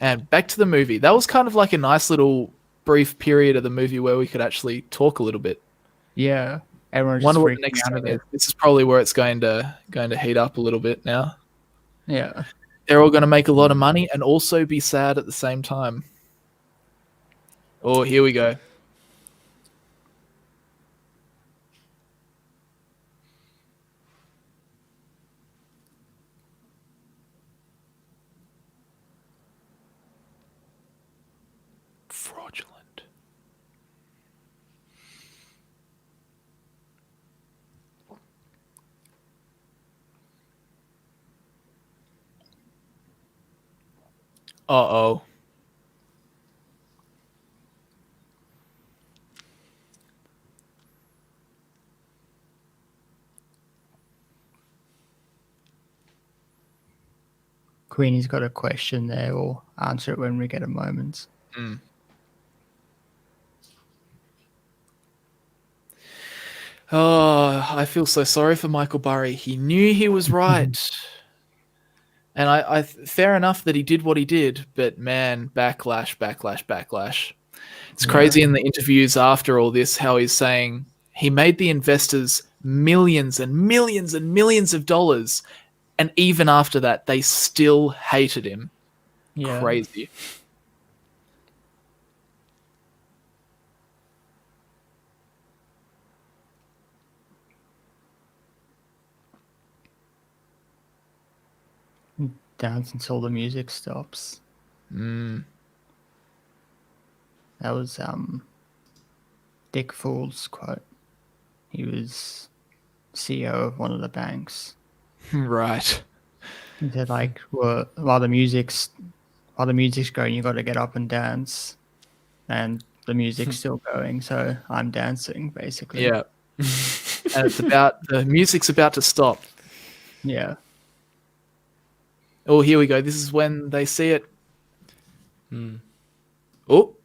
And back to the movie. That was kind of like a nice little brief period of the movie where we could actually talk a little bit. Yeah. Everyone's just Wonder what the freaking next out of scene is. it. This is probably where it's going to heat up a little bit now. Yeah. They're all going to make a lot of money and also be sad at the same time. Oh, here we go. Fraudulent. Uh-oh. Queenie's got a question there. We'll answer it when we get a moment. Mm. Oh, I feel so sorry for Michael Burry. He knew he was right. And I fair enough that he did what he did, but man, backlash. It's crazy in the interviews after all this how he's saying he made the investors millions and millions and millions of dollars, and even after that, they still hated him. Yeah. Crazy. Dance until the music stops. Mm. That was Dick Fool's quote. He was CEO of one of the banks. Right. He said, like, well, while the music's going, you got to get up and dance, and the music's still going, so I'm dancing, basically. Yeah. And the music's about to stop. Yeah. Oh, here we go. This is when they see it. Oh.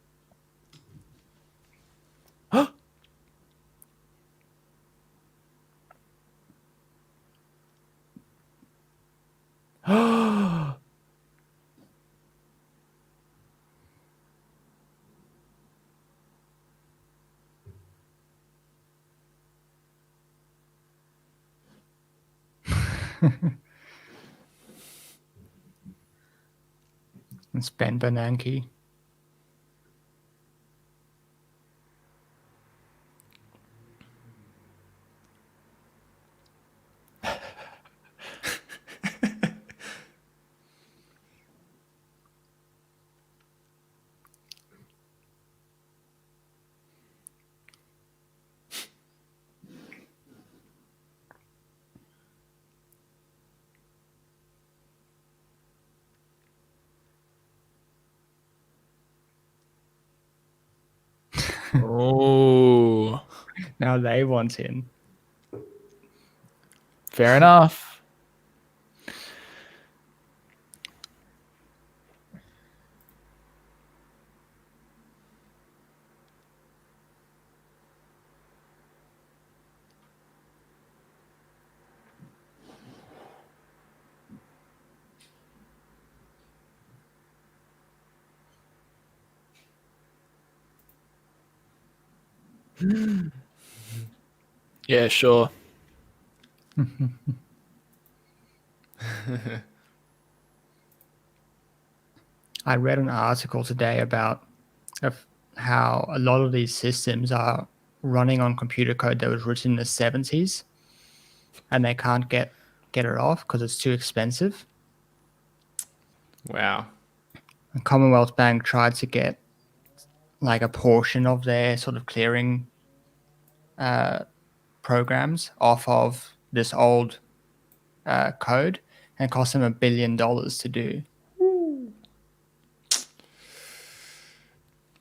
It's Ben Bernanke. Oh. Now they want in. Fair enough. Yeah, sure. I read an article today about how a lot of these systems are running on computer code that was written in the 70s, and they can't get it off because it's too expensive. Wow. And Commonwealth Bank tried to get like a portion of their sort of clearing programs off of this old code, and it cost them $1 billion to do.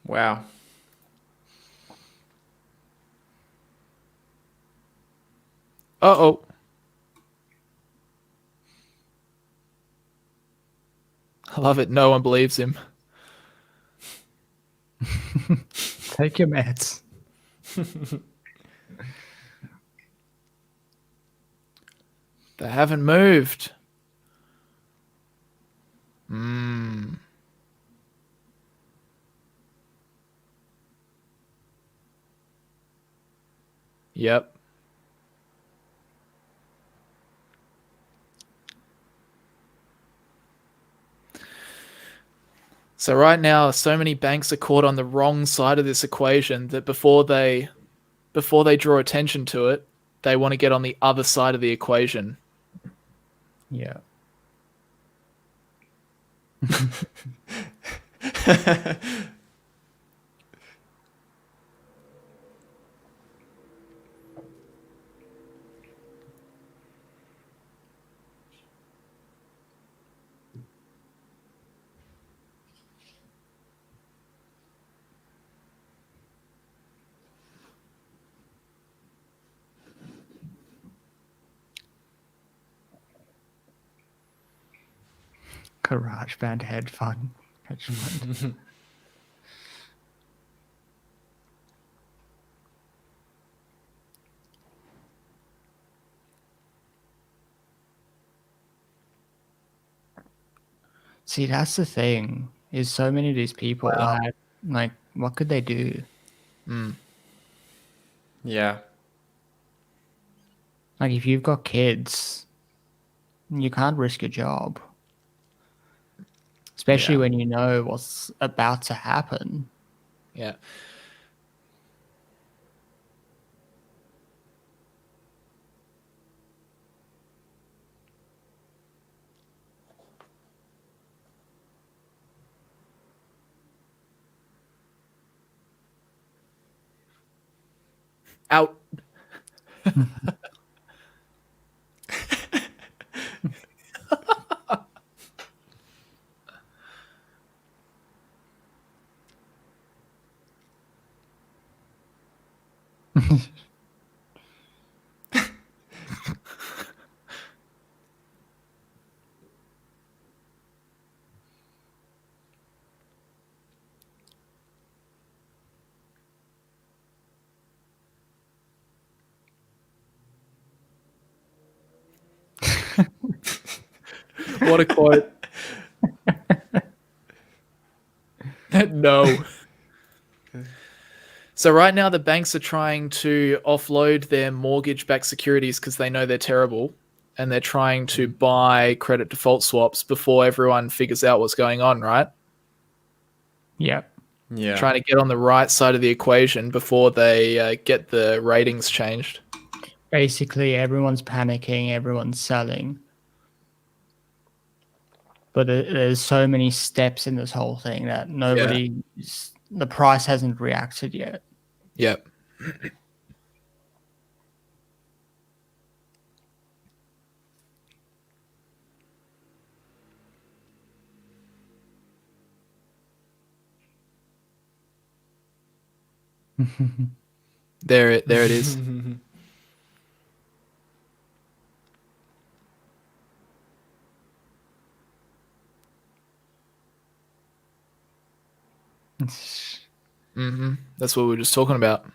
Wow. Uh-oh. I love it. No one believes him. Take your meds. They haven't moved. Yep. So right now, so many banks are caught on the wrong side of this equation that before they draw attention to it, they want to get on the other side of the equation. Yeah. Garage band hedge fund. See, that's the thing. Is so many of these people Wow. that, like, what could they do? Yeah. Like, if you've got kids, you can't risk your job, especially Yeah. when you know what's about to happen. Yeah. Out. What a quote. No. So right now the banks are trying to offload their mortgage-backed securities because they know they're terrible, and they're trying to buy credit default swaps before everyone figures out what's going on, right? Yep. Yeah. Trying to get on the right side of the equation before they get the ratings changed. Basically, everyone's panicking, everyone's selling. But there's so many steps in this whole thing that the price hasn't reacted yet. Yep. There it is. That's what we were just talking about.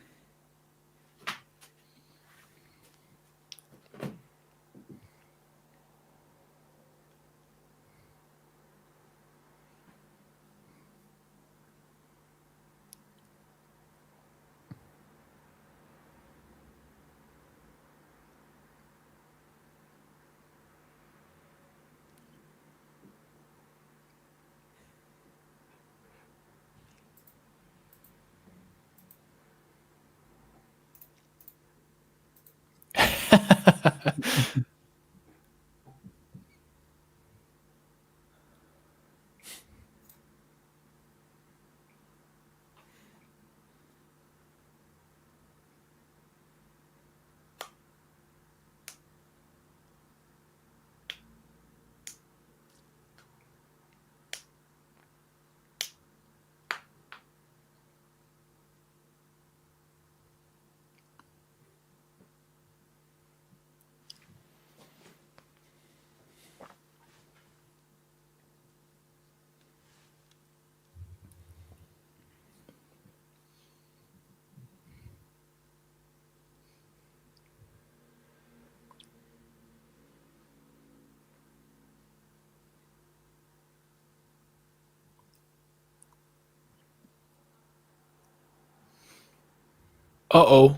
Uh-oh.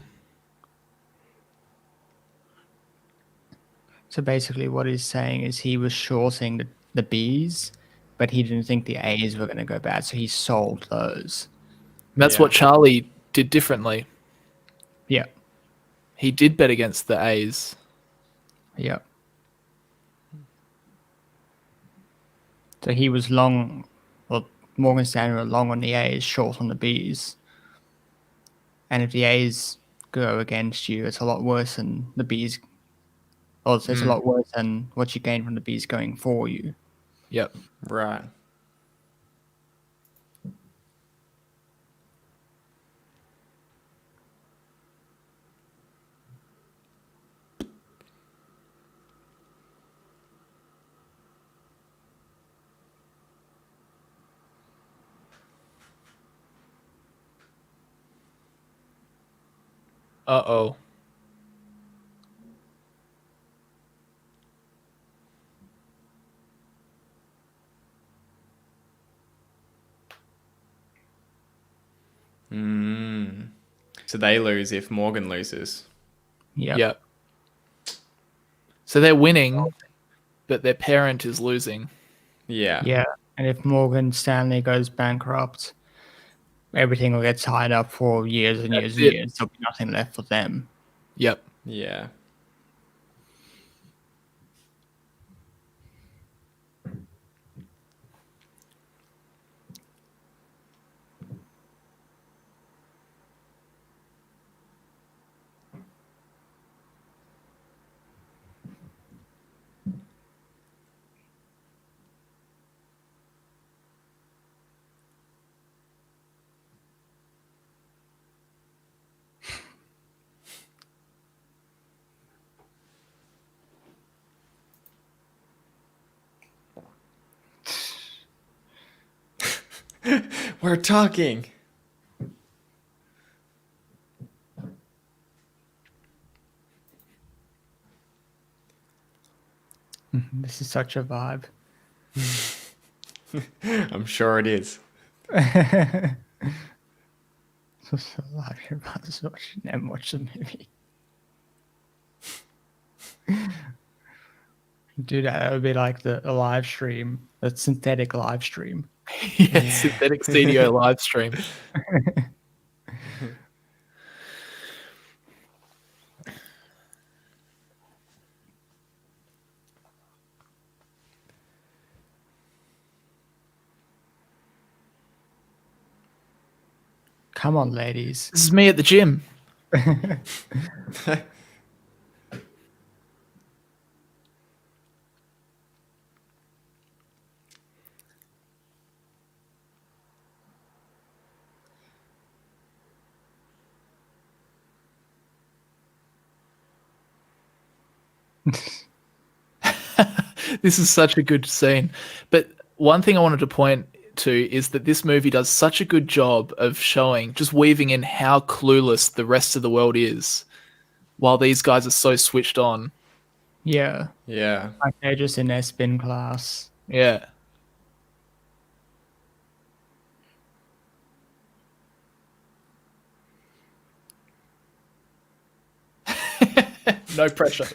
So basically, what he's saying is he was shorting the Bs, but he didn't think the As were going to go bad, so he sold those. That's what Charlie did differently. Yeah. He did bet against the A's. Yeah. So he was long, well, Morgan Stanley were long on the A's, short on the Bs. And if the A's go against you, it's a lot worse than the Bs. Well, it's a lot worse than what you gain from the Bs going for you. Yep. Right. Uh-oh. So they lose if Morgan loses. Yep. So they're winning, but their parent is losing. Yeah. Yeah. And if Morgan Stanley goes bankrupt, everything will get tied up for years and years and years. There'll be nothing left for them. Yep. Yeah. We're talking. This is such a vibe. I'm sure it is. So like your brother's watching them watch the movie. Do that would be like the live stream, the synthetic live stream. Synthetic CDO live stream. Come on, ladies. This is me at the gym. This is such a good scene. But one thing I wanted to point to is that this movie does such a good job of showing, just weaving in how clueless the rest of the world is, while these guys are so switched on. Yeah. Yeah. Like they're just in their spin class. Yeah. No pressure.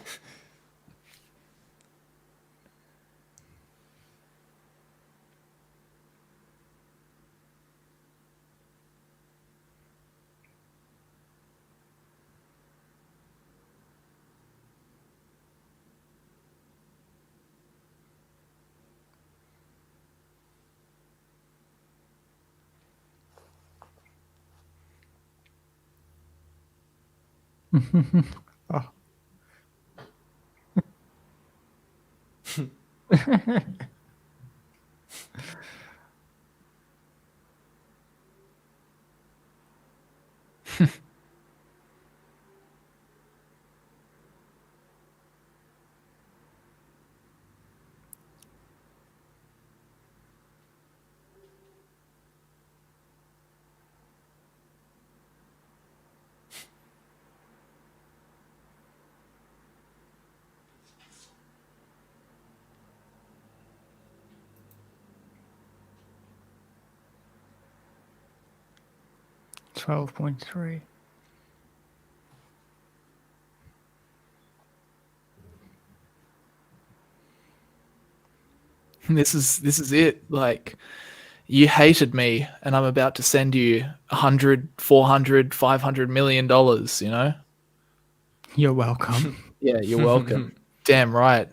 Oh. $12.3. This is it. Like, you hated me, and I'm about to send you 100, 400, 500 million dollars. You know? You're welcome. Yeah, you're welcome. Damn right.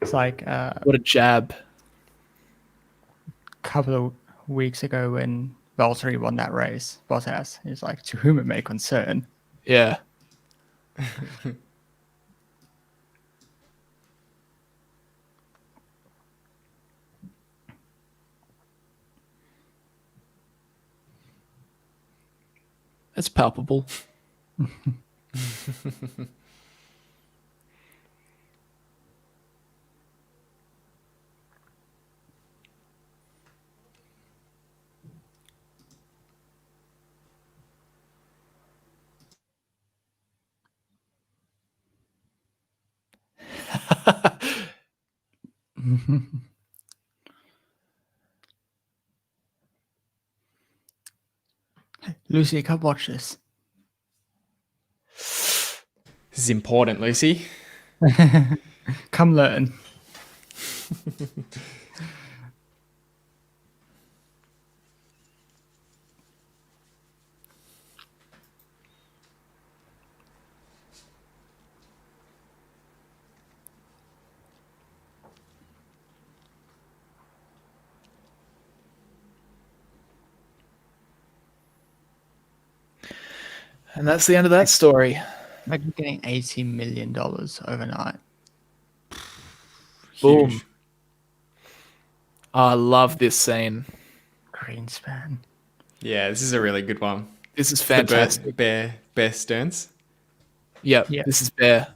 It's like What a jab. couple of weeks ago when Valtteri won that race, Bottas, he's like, to whom it may concern. Yeah. It's palpable. Lucy, come watch this. This is important, Lucy. Come learn. And that's the end of that story. Imagine getting $80 million overnight. Boom. Huge. Oh, I love this scene. Greenspan. Yeah, this is a really good one. This is The fantastic. Bear Stearns. Yep, Yeah. this is Bear.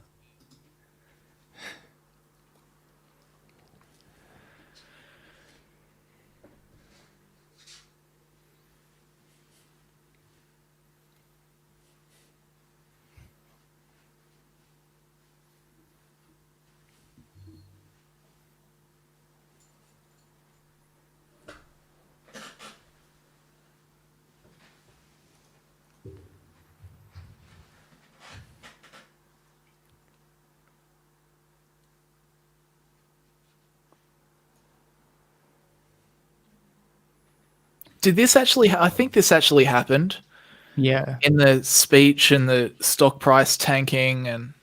Did this actually? I think this actually happened Yeah. in the speech and the stock price tanking, and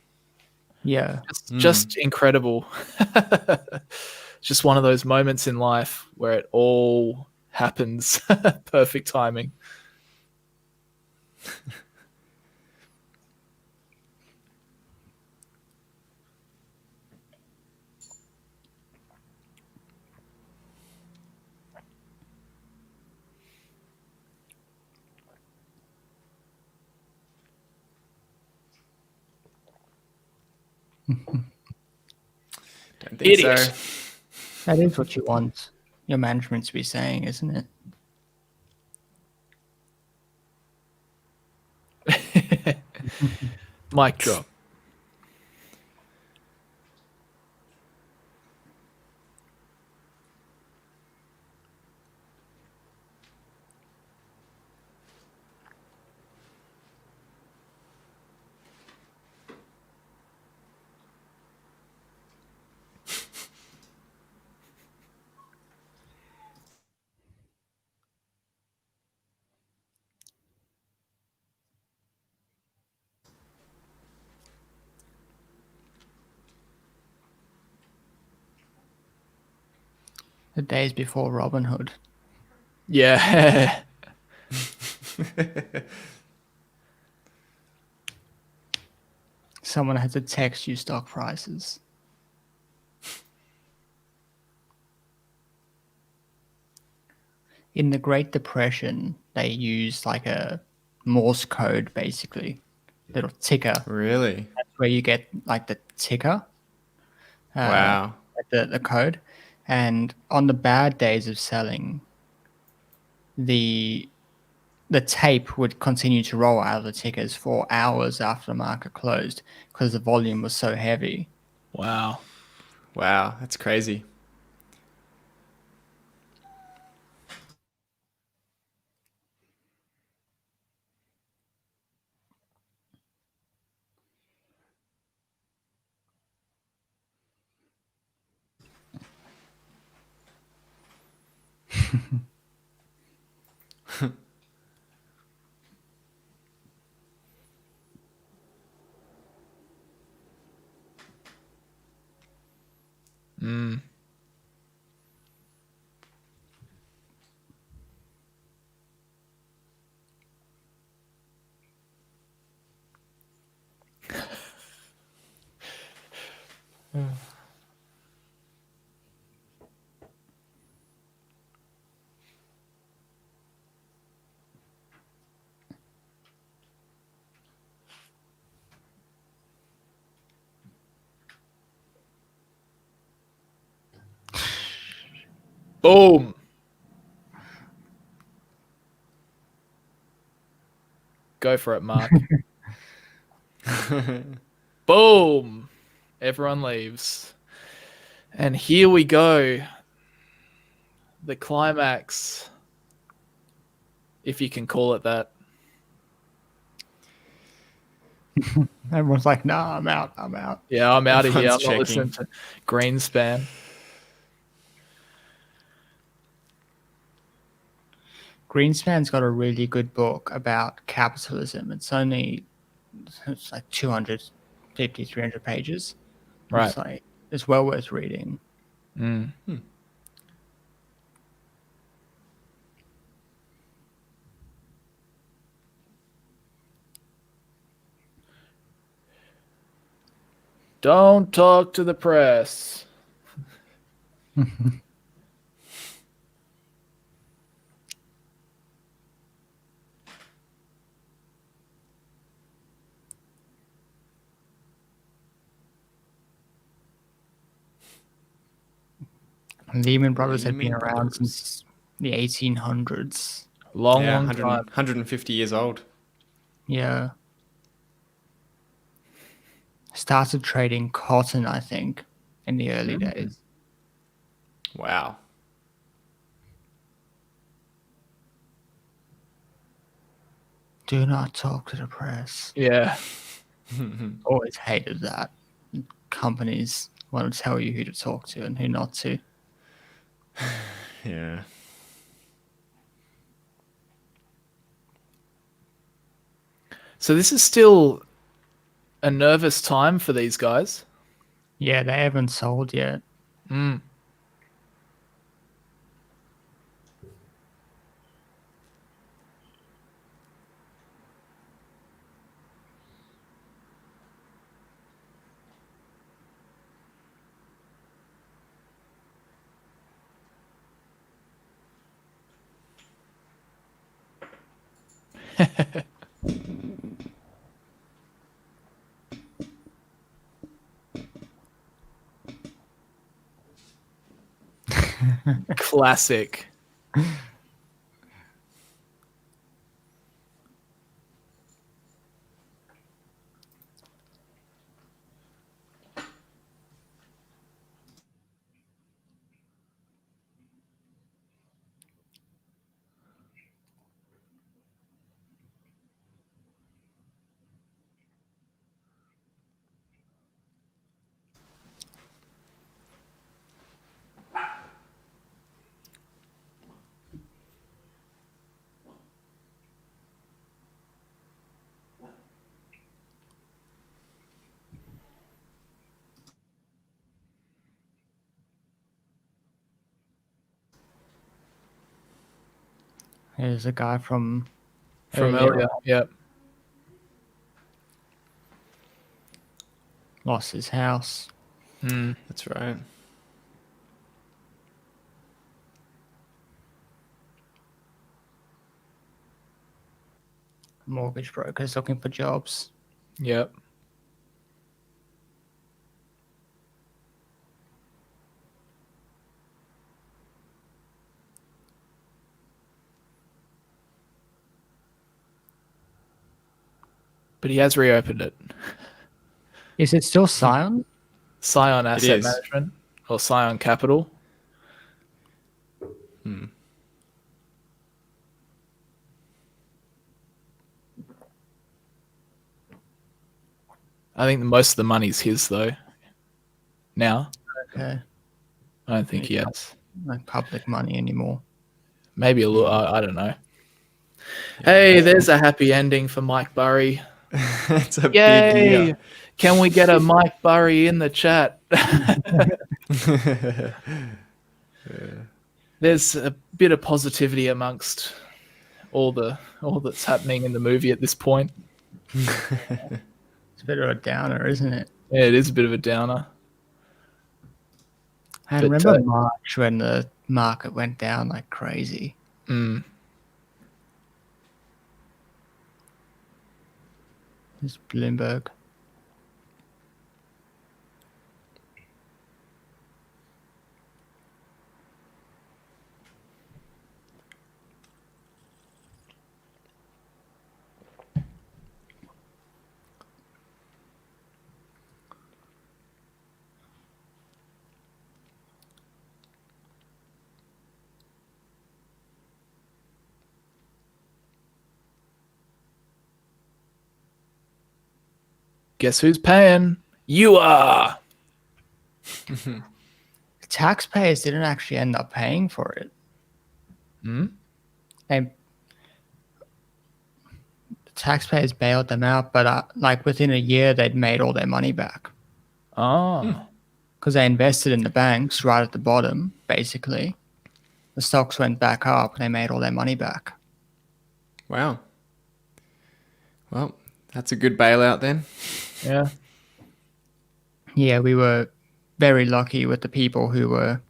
Yeah. just incredible. Just one of those moments in life where it all happens. Perfect timing. Don't think Idiot. so. That is what you want your management to be saying, isn't it? Mic drop. The days before Robin Hood. Yeah. Someone had to text you stock prices. In the Great Depression, they used like a Morse code, basically, little ticker. Really? That's where you get like the ticker, Wow. the code. And on the bad days of selling, the tape would continue to roll out of the tickers for hours after the market closed because the volume was so heavy. Wow. Wow. That's crazy. Mm. Boom. Go for it, Mark. Boom. Everyone leaves. And here we go. The climax. If you can call it that. Everyone's like, nah, I'm out. I'm out. Yeah, I'm out of here. I'm Everyone's not listening to Greenspan. Greenspan's got a really good book about capitalism. It's like 250, 300 pages. Right. It's like, it's well worth reading. Mm. Don't talk to the press. Lehman Brothers had been Lehman around Brothers. since the 1800s. Long, Yeah, long 100, time. 150 years old. Yeah. Started trading cotton, I think, in the early days. Wow. Do not talk to the press. Yeah. Always hated that. Companies want to tell you who to talk to and who not to. Yeah. So this is still a nervous time for these guys. Yeah, they haven't sold yet. Mm. Classic. There's a guy from From earlier earlier. Yep. lost his house. Mm. That's right. Mortgage brokers looking for jobs. Yep. But he has reopened it. Is it still Scion? Scion Asset is. Management or Scion Capital. I think most of the money's his though. Now, Okay. I don't think he has. Like public money anymore. Maybe a little. I don't know. Hey, there's a happy ending for Mike Burry. It's a Yay! big year. Can we get a Mike Burry in the chat? There's a bit of positivity amongst all that's happening in the movie at this point. It's a bit of a downer, isn't it? Yeah, it is a bit of a downer. I But, remember March when the market went down like crazy. It's Bloomberg. guess who's paying? You are. Taxpayers didn't actually end up paying for it. They, the taxpayers bailed them out, but like within a year, they'd made all their money back. Oh. Because they invested in the banks right at the bottom, basically. The stocks went back up and they made all their money back. Wow. Well, that's a good bailout then. Yeah. Yeah, we were very lucky with the people who were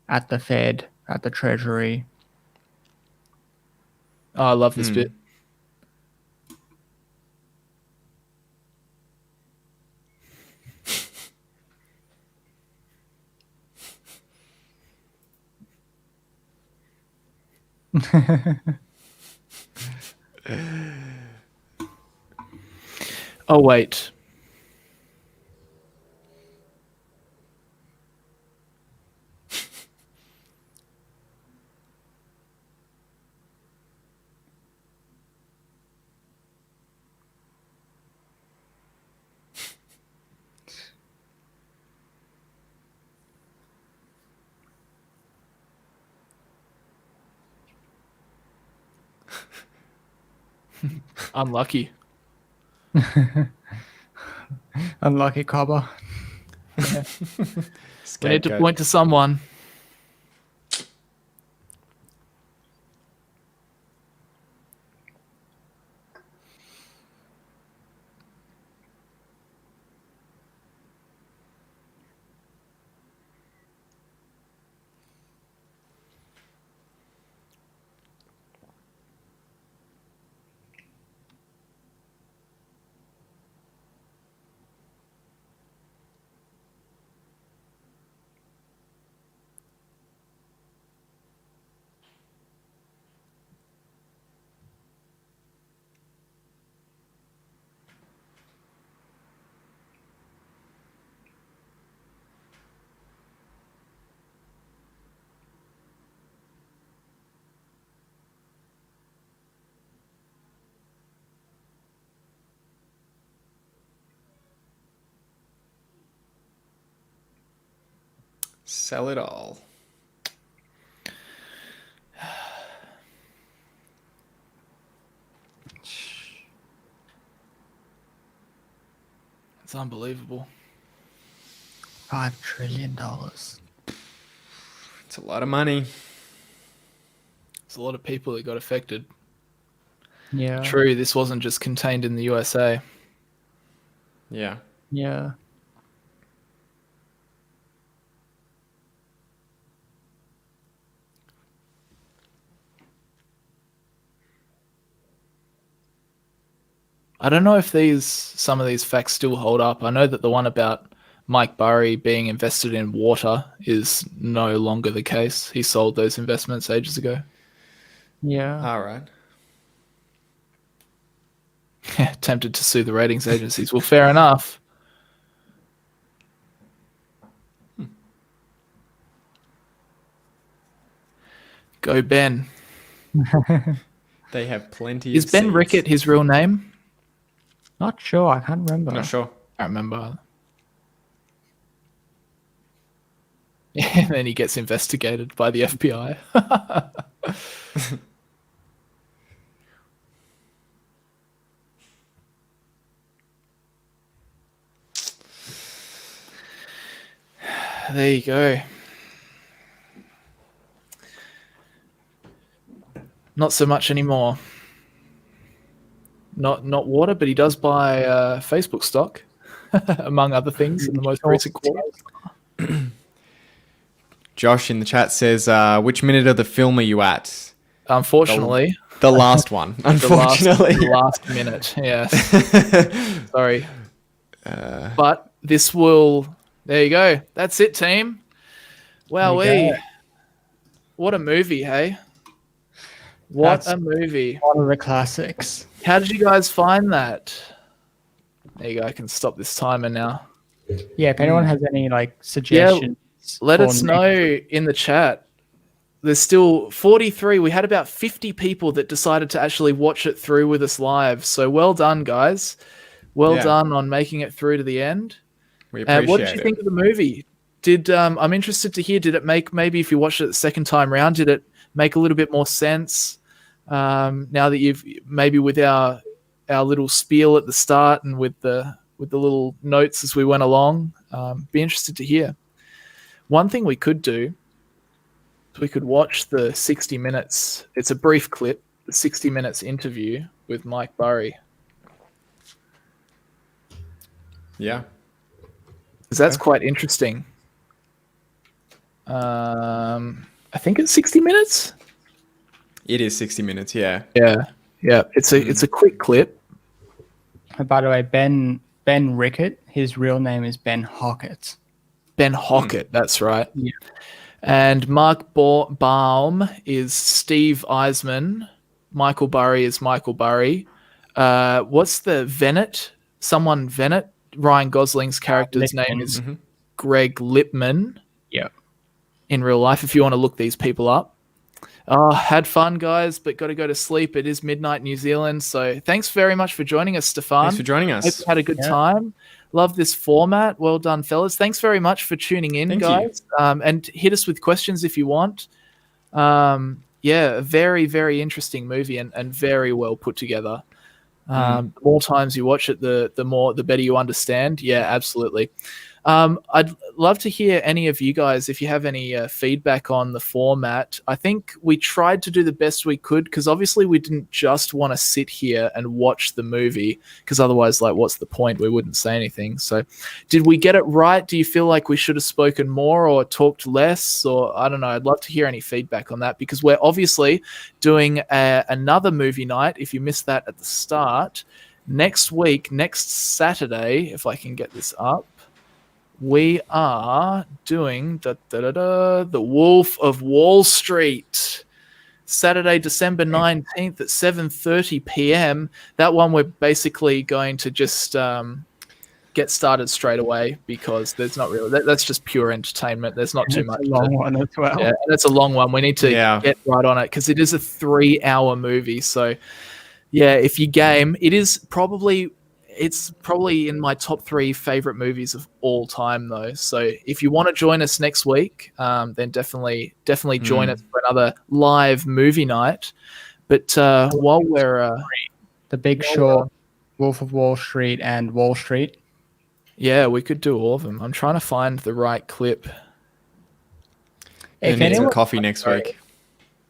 at the Fed, at the Treasury. Oh, I love this bit. Oh, wait. Unlucky. Unlucky cobber. We need to point to someone. Sell it all. It's unbelievable. $5 trillion. It's a lot of money. There's a lot of people that got affected. Yeah. True, this wasn't just contained in the USA. Yeah. Yeah. I don't know if some of these facts still hold up. I know that the one about Mike Burry being invested in water is no longer the case. He sold those investments ages ago. Yeah. All right. Tempted to sue the ratings agencies. Well, fair enough. Go Ben. They have plenty Is of Ben seeds. Rickett his real name? Not sure. I can't remember. Not sure. I remember. And then he gets investigated by the FBI. There you go. Not so much anymore. Not water, but he does buy Facebook stock, among other things, in the most recent quarter. Josh in the chat says, which minute of the film are you at? Unfortunately. The last one, unfortunately. The last minute, yes. Sorry. But this will... There you go. That's it, team. Wowee. What a movie, hey? What a movie. One of the classics. How did you guys find that? There you go. I can stop this timer now. Yeah, if anyone has any suggestions. Let us know in the chat. There's still 43. We had about 50 people that decided to actually watch it through with us live. So well done, guys. Well done on making it through to the end. We appreciate it. What did you think of the movie? I'm interested to hear, did it make, maybe if you watched it the second time round, did it make a little bit more sense now that you've, maybe with our little spiel at the start and with the little notes as we went along? Be interested to hear. One thing we could do is we could watch the 60 minutes. It's a brief clip, the 60 minutes interview with Mike Burry. Yeah. Because that's quite interesting. I think it's 60 minutes. It is 60 minutes, yeah. Yeah. It's a quick clip. By the way, Ben Rickett, his real name is Ben Hockett. Ben Hockett, that's right. Yeah. And Mark Baum is Steve Eisman. Michael Burry is Michael Burry. What's the Venet? Someone Venet? Ryan Gosling's character's name is Greg Lipman. Yeah. In real life, if you want to look these people up. Had fun, guys, but got to go to sleep. It is midnight New Zealand. So thanks very much for joining us, Stefan. Thanks for joining us. Hope you had a good time. Love this format. Well done, fellas. Thanks very much for tuning in, guys. And hit us with questions if you want. A very, very interesting movie and very well put together. The more times you watch it, the better you understand. Yeah, absolutely. I'd love to hear any of you guys if you have any feedback on the format. I think we tried to do the best we could because obviously we didn't just want to sit here and watch the movie because otherwise, what's the point? We wouldn't say anything. So did we get it right? Do you feel like we should have spoken more or talked less? Or I don't know. I'd love to hear any feedback on that because we're obviously doing another movie night. If you missed that at the start, next week, next Saturday, if I can get this up, we are doing the Wolf of Wall Street, Saturday, December 19th at 7:30 p.m. That one we're basically going to just get started straight away because there's not really that's just pure entertainment. There's not too much. It's a long one as well. Yeah, and it's a long one. We need to get right on it because it is a 3-hour movie. So yeah, if you game, it's probably in my top 3 favorite movies of all time, though. So if you want to join us next week, then definitely join us for another live movie night. But while we're The Big Short, Wolf of Wall Street, and Wall Street. Yeah, we could do all of them. I'm trying to find the right clip. And need some coffee next week.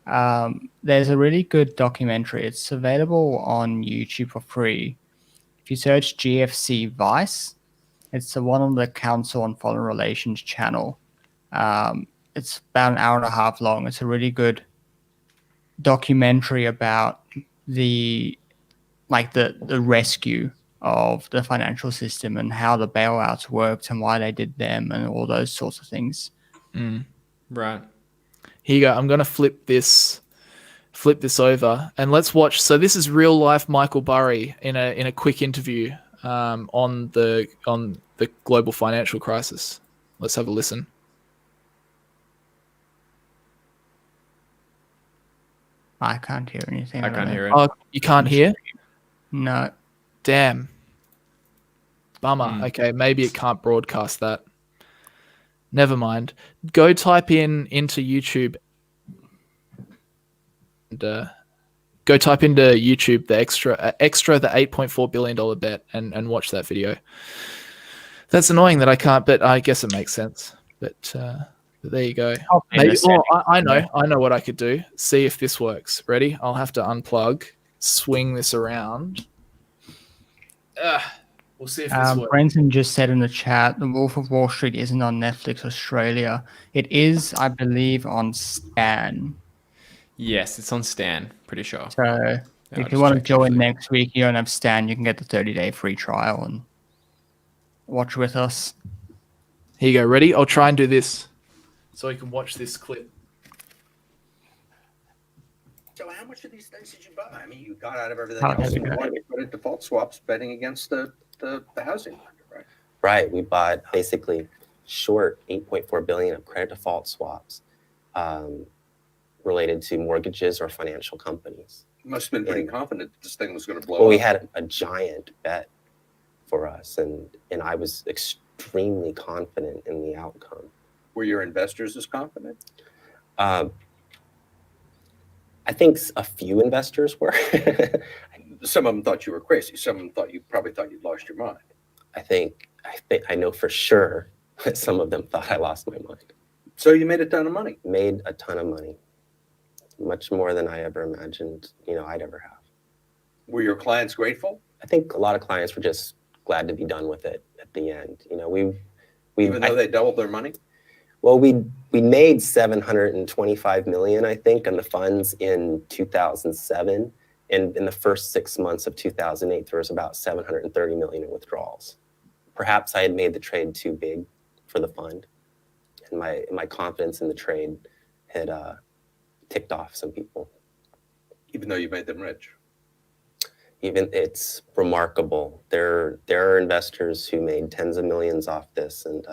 There's a really good documentary. It's available on YouTube for free. If you search GFC Vice, it's the one on the Council on Foreign Relations channel. It's about an hour and a half long. It's a really good documentary about the rescue of the financial system and how the bailouts worked and why they did them and all those sorts of things. Right. Here you go. I'm going to flip this over and let's watch. So this is real life Michael Burry in a quick interview on the global financial crisis. Let's have a listen. I can't hear anything. I can't hear it. Oh, you can't hear? No. Damn. Bummer. Okay, maybe it can't broadcast that. Never mind. Go type into YouTube and go type into YouTube the extra the $8.4 billion bet and watch that video. That's annoying that I can't, but I guess it makes sense. But there you go. Maybe. Oh, I know what I could do. See if this works. Ready? I'll have to unplug, swing this around. We'll see if this works. Brenton just said in the chat, The Wolf of Wall Street isn't on Netflix Australia. It is, I believe, on Stan. Yes, it's on Stan, pretty sure. So if you want to join next week, you don't have Stan, you can get the 30-day free trial and watch with us. Here you go. Ready? I'll try and do this so you can watch this clip. So how much of these things did you buy? I mean, you got out of everything else and wanted to put in default swaps betting against the housing market, right? Right. We bought basically short $8.4 billion of credit default swaps related to mortgages or financial companies. You must have been pretty confident that this thing was going to blow Well, up. we had a giant bet for us, and I was extremely confident in the outcome. Were your investors as confident? I think a few investors were. Some of them thought you were crazy. Some of them probably thought you'd lost your mind. I know for sure that some of them thought I lost my mind. So you made a ton of money. Made a ton of money, much more than I ever imagined, I'd ever have. Were your clients grateful? I think a lot of clients were just glad to be done with it at the end. Even though they doubled their money? Well, we made $725 million, I think, on the funds in 2007. And in the first 6 months of 2008, there was about $730 million in withdrawals. Perhaps I had made the trade too big for the fund, and my confidence in the trade had ticked off some people. Even though you made them rich? It's remarkable. There are investors who made tens of millions off this, and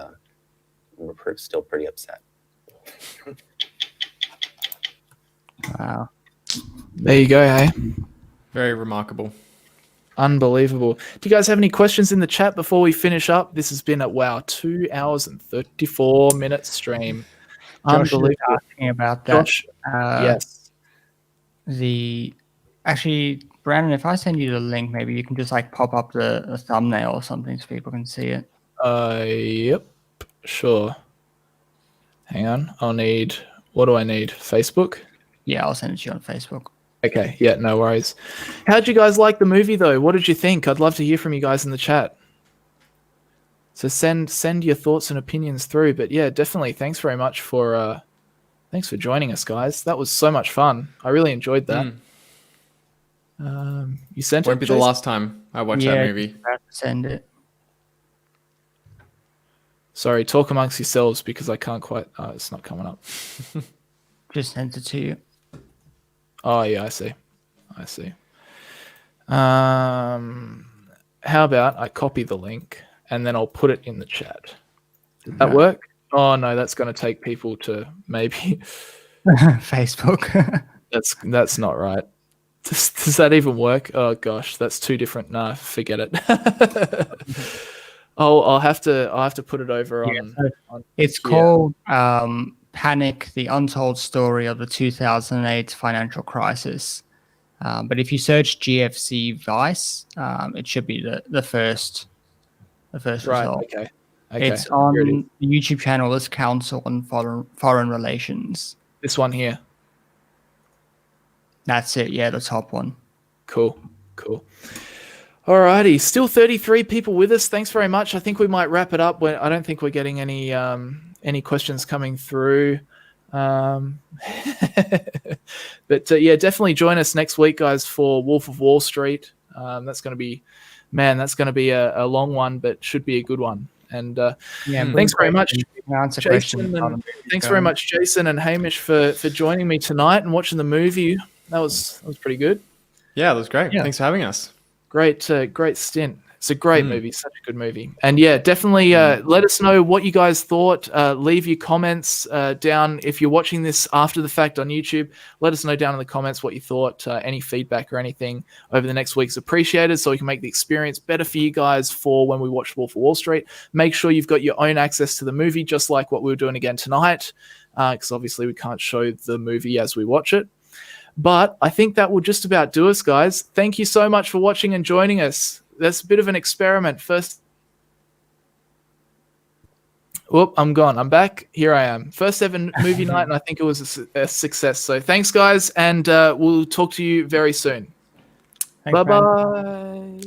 we're still pretty upset. Wow. There you go, hey? Very remarkable. Unbelievable. Do you guys have any questions in the chat before we finish up? This has been a 2 hours and 34 minutes stream. Josh Unbelievable. is asking about that. Josh, yes. Actually, Brandon, if I send you the link, maybe you can just pop up the thumbnail or something so people can see it. Yep. Sure. Hang on. What do I need? Facebook? Yeah, I'll send it to you on Facebook. Okay. Yeah, no worries. How'd you guys like the movie though? What did you think? I'd love to hear from you guys in the chat. So send your thoughts and opinions through. But yeah, definitely. Thanks very much for joining us, guys. That was so much fun. I really enjoyed that. You sent it? Won't be the last time I watch that movie. Yeah, send it. Sorry, talk amongst yourselves because I can't quite. It's not coming up. Just sent it to you. Oh yeah, I see. How about I copy the link and then I'll put it in the chat? Did that work? Oh no, that's going to take people to maybe Facebook. That's not right. Does that even work? Oh gosh, that's two different. Nah, forget it. I'll have to put it over on. It's called Panic: The Untold Story of the 2008 Financial Crisis. But if you search GFC Vice, it should be the first result. Okay. It's on the YouTube channel, this Council on Foreign Relations. This one here. That's it. Yeah, the top one. Cool. Alrighty, still 33 people with us. Thanks very much. I think we might wrap it up. I don't think we're getting any questions coming through. But yeah, definitely join us next week, guys, for Wolf of Wall Street. That's going to be a long one, but should be a good one. And thanks very much, Jason. Thanks very much, Jason and Hamish, for joining me tonight and watching the movie. That was pretty good. Yeah, that was great. Yeah. Thanks for having us. Great stint. It's a great movie, such a good movie. And yeah, definitely let us know what you guys thought. Leave your comments down. If you're watching this after the fact on YouTube, let us know down in the comments what you thought. Any feedback or anything over the next week's appreciated, so we can make the experience better for you guys for when we watch Wolf of Wall Street. Make sure you've got your own access to the movie, just like what we were doing again tonight, because obviously we can't show the movie as we watch it. But I think that will just about do us, guys. Thank you so much for watching and joining us. That's a bit of an experiment. First, whoop, I'm gone. I'm back. Here I am. First ever movie night, and I think it was a success. So thanks, guys, and we'll talk to you very soon. Bye-bye.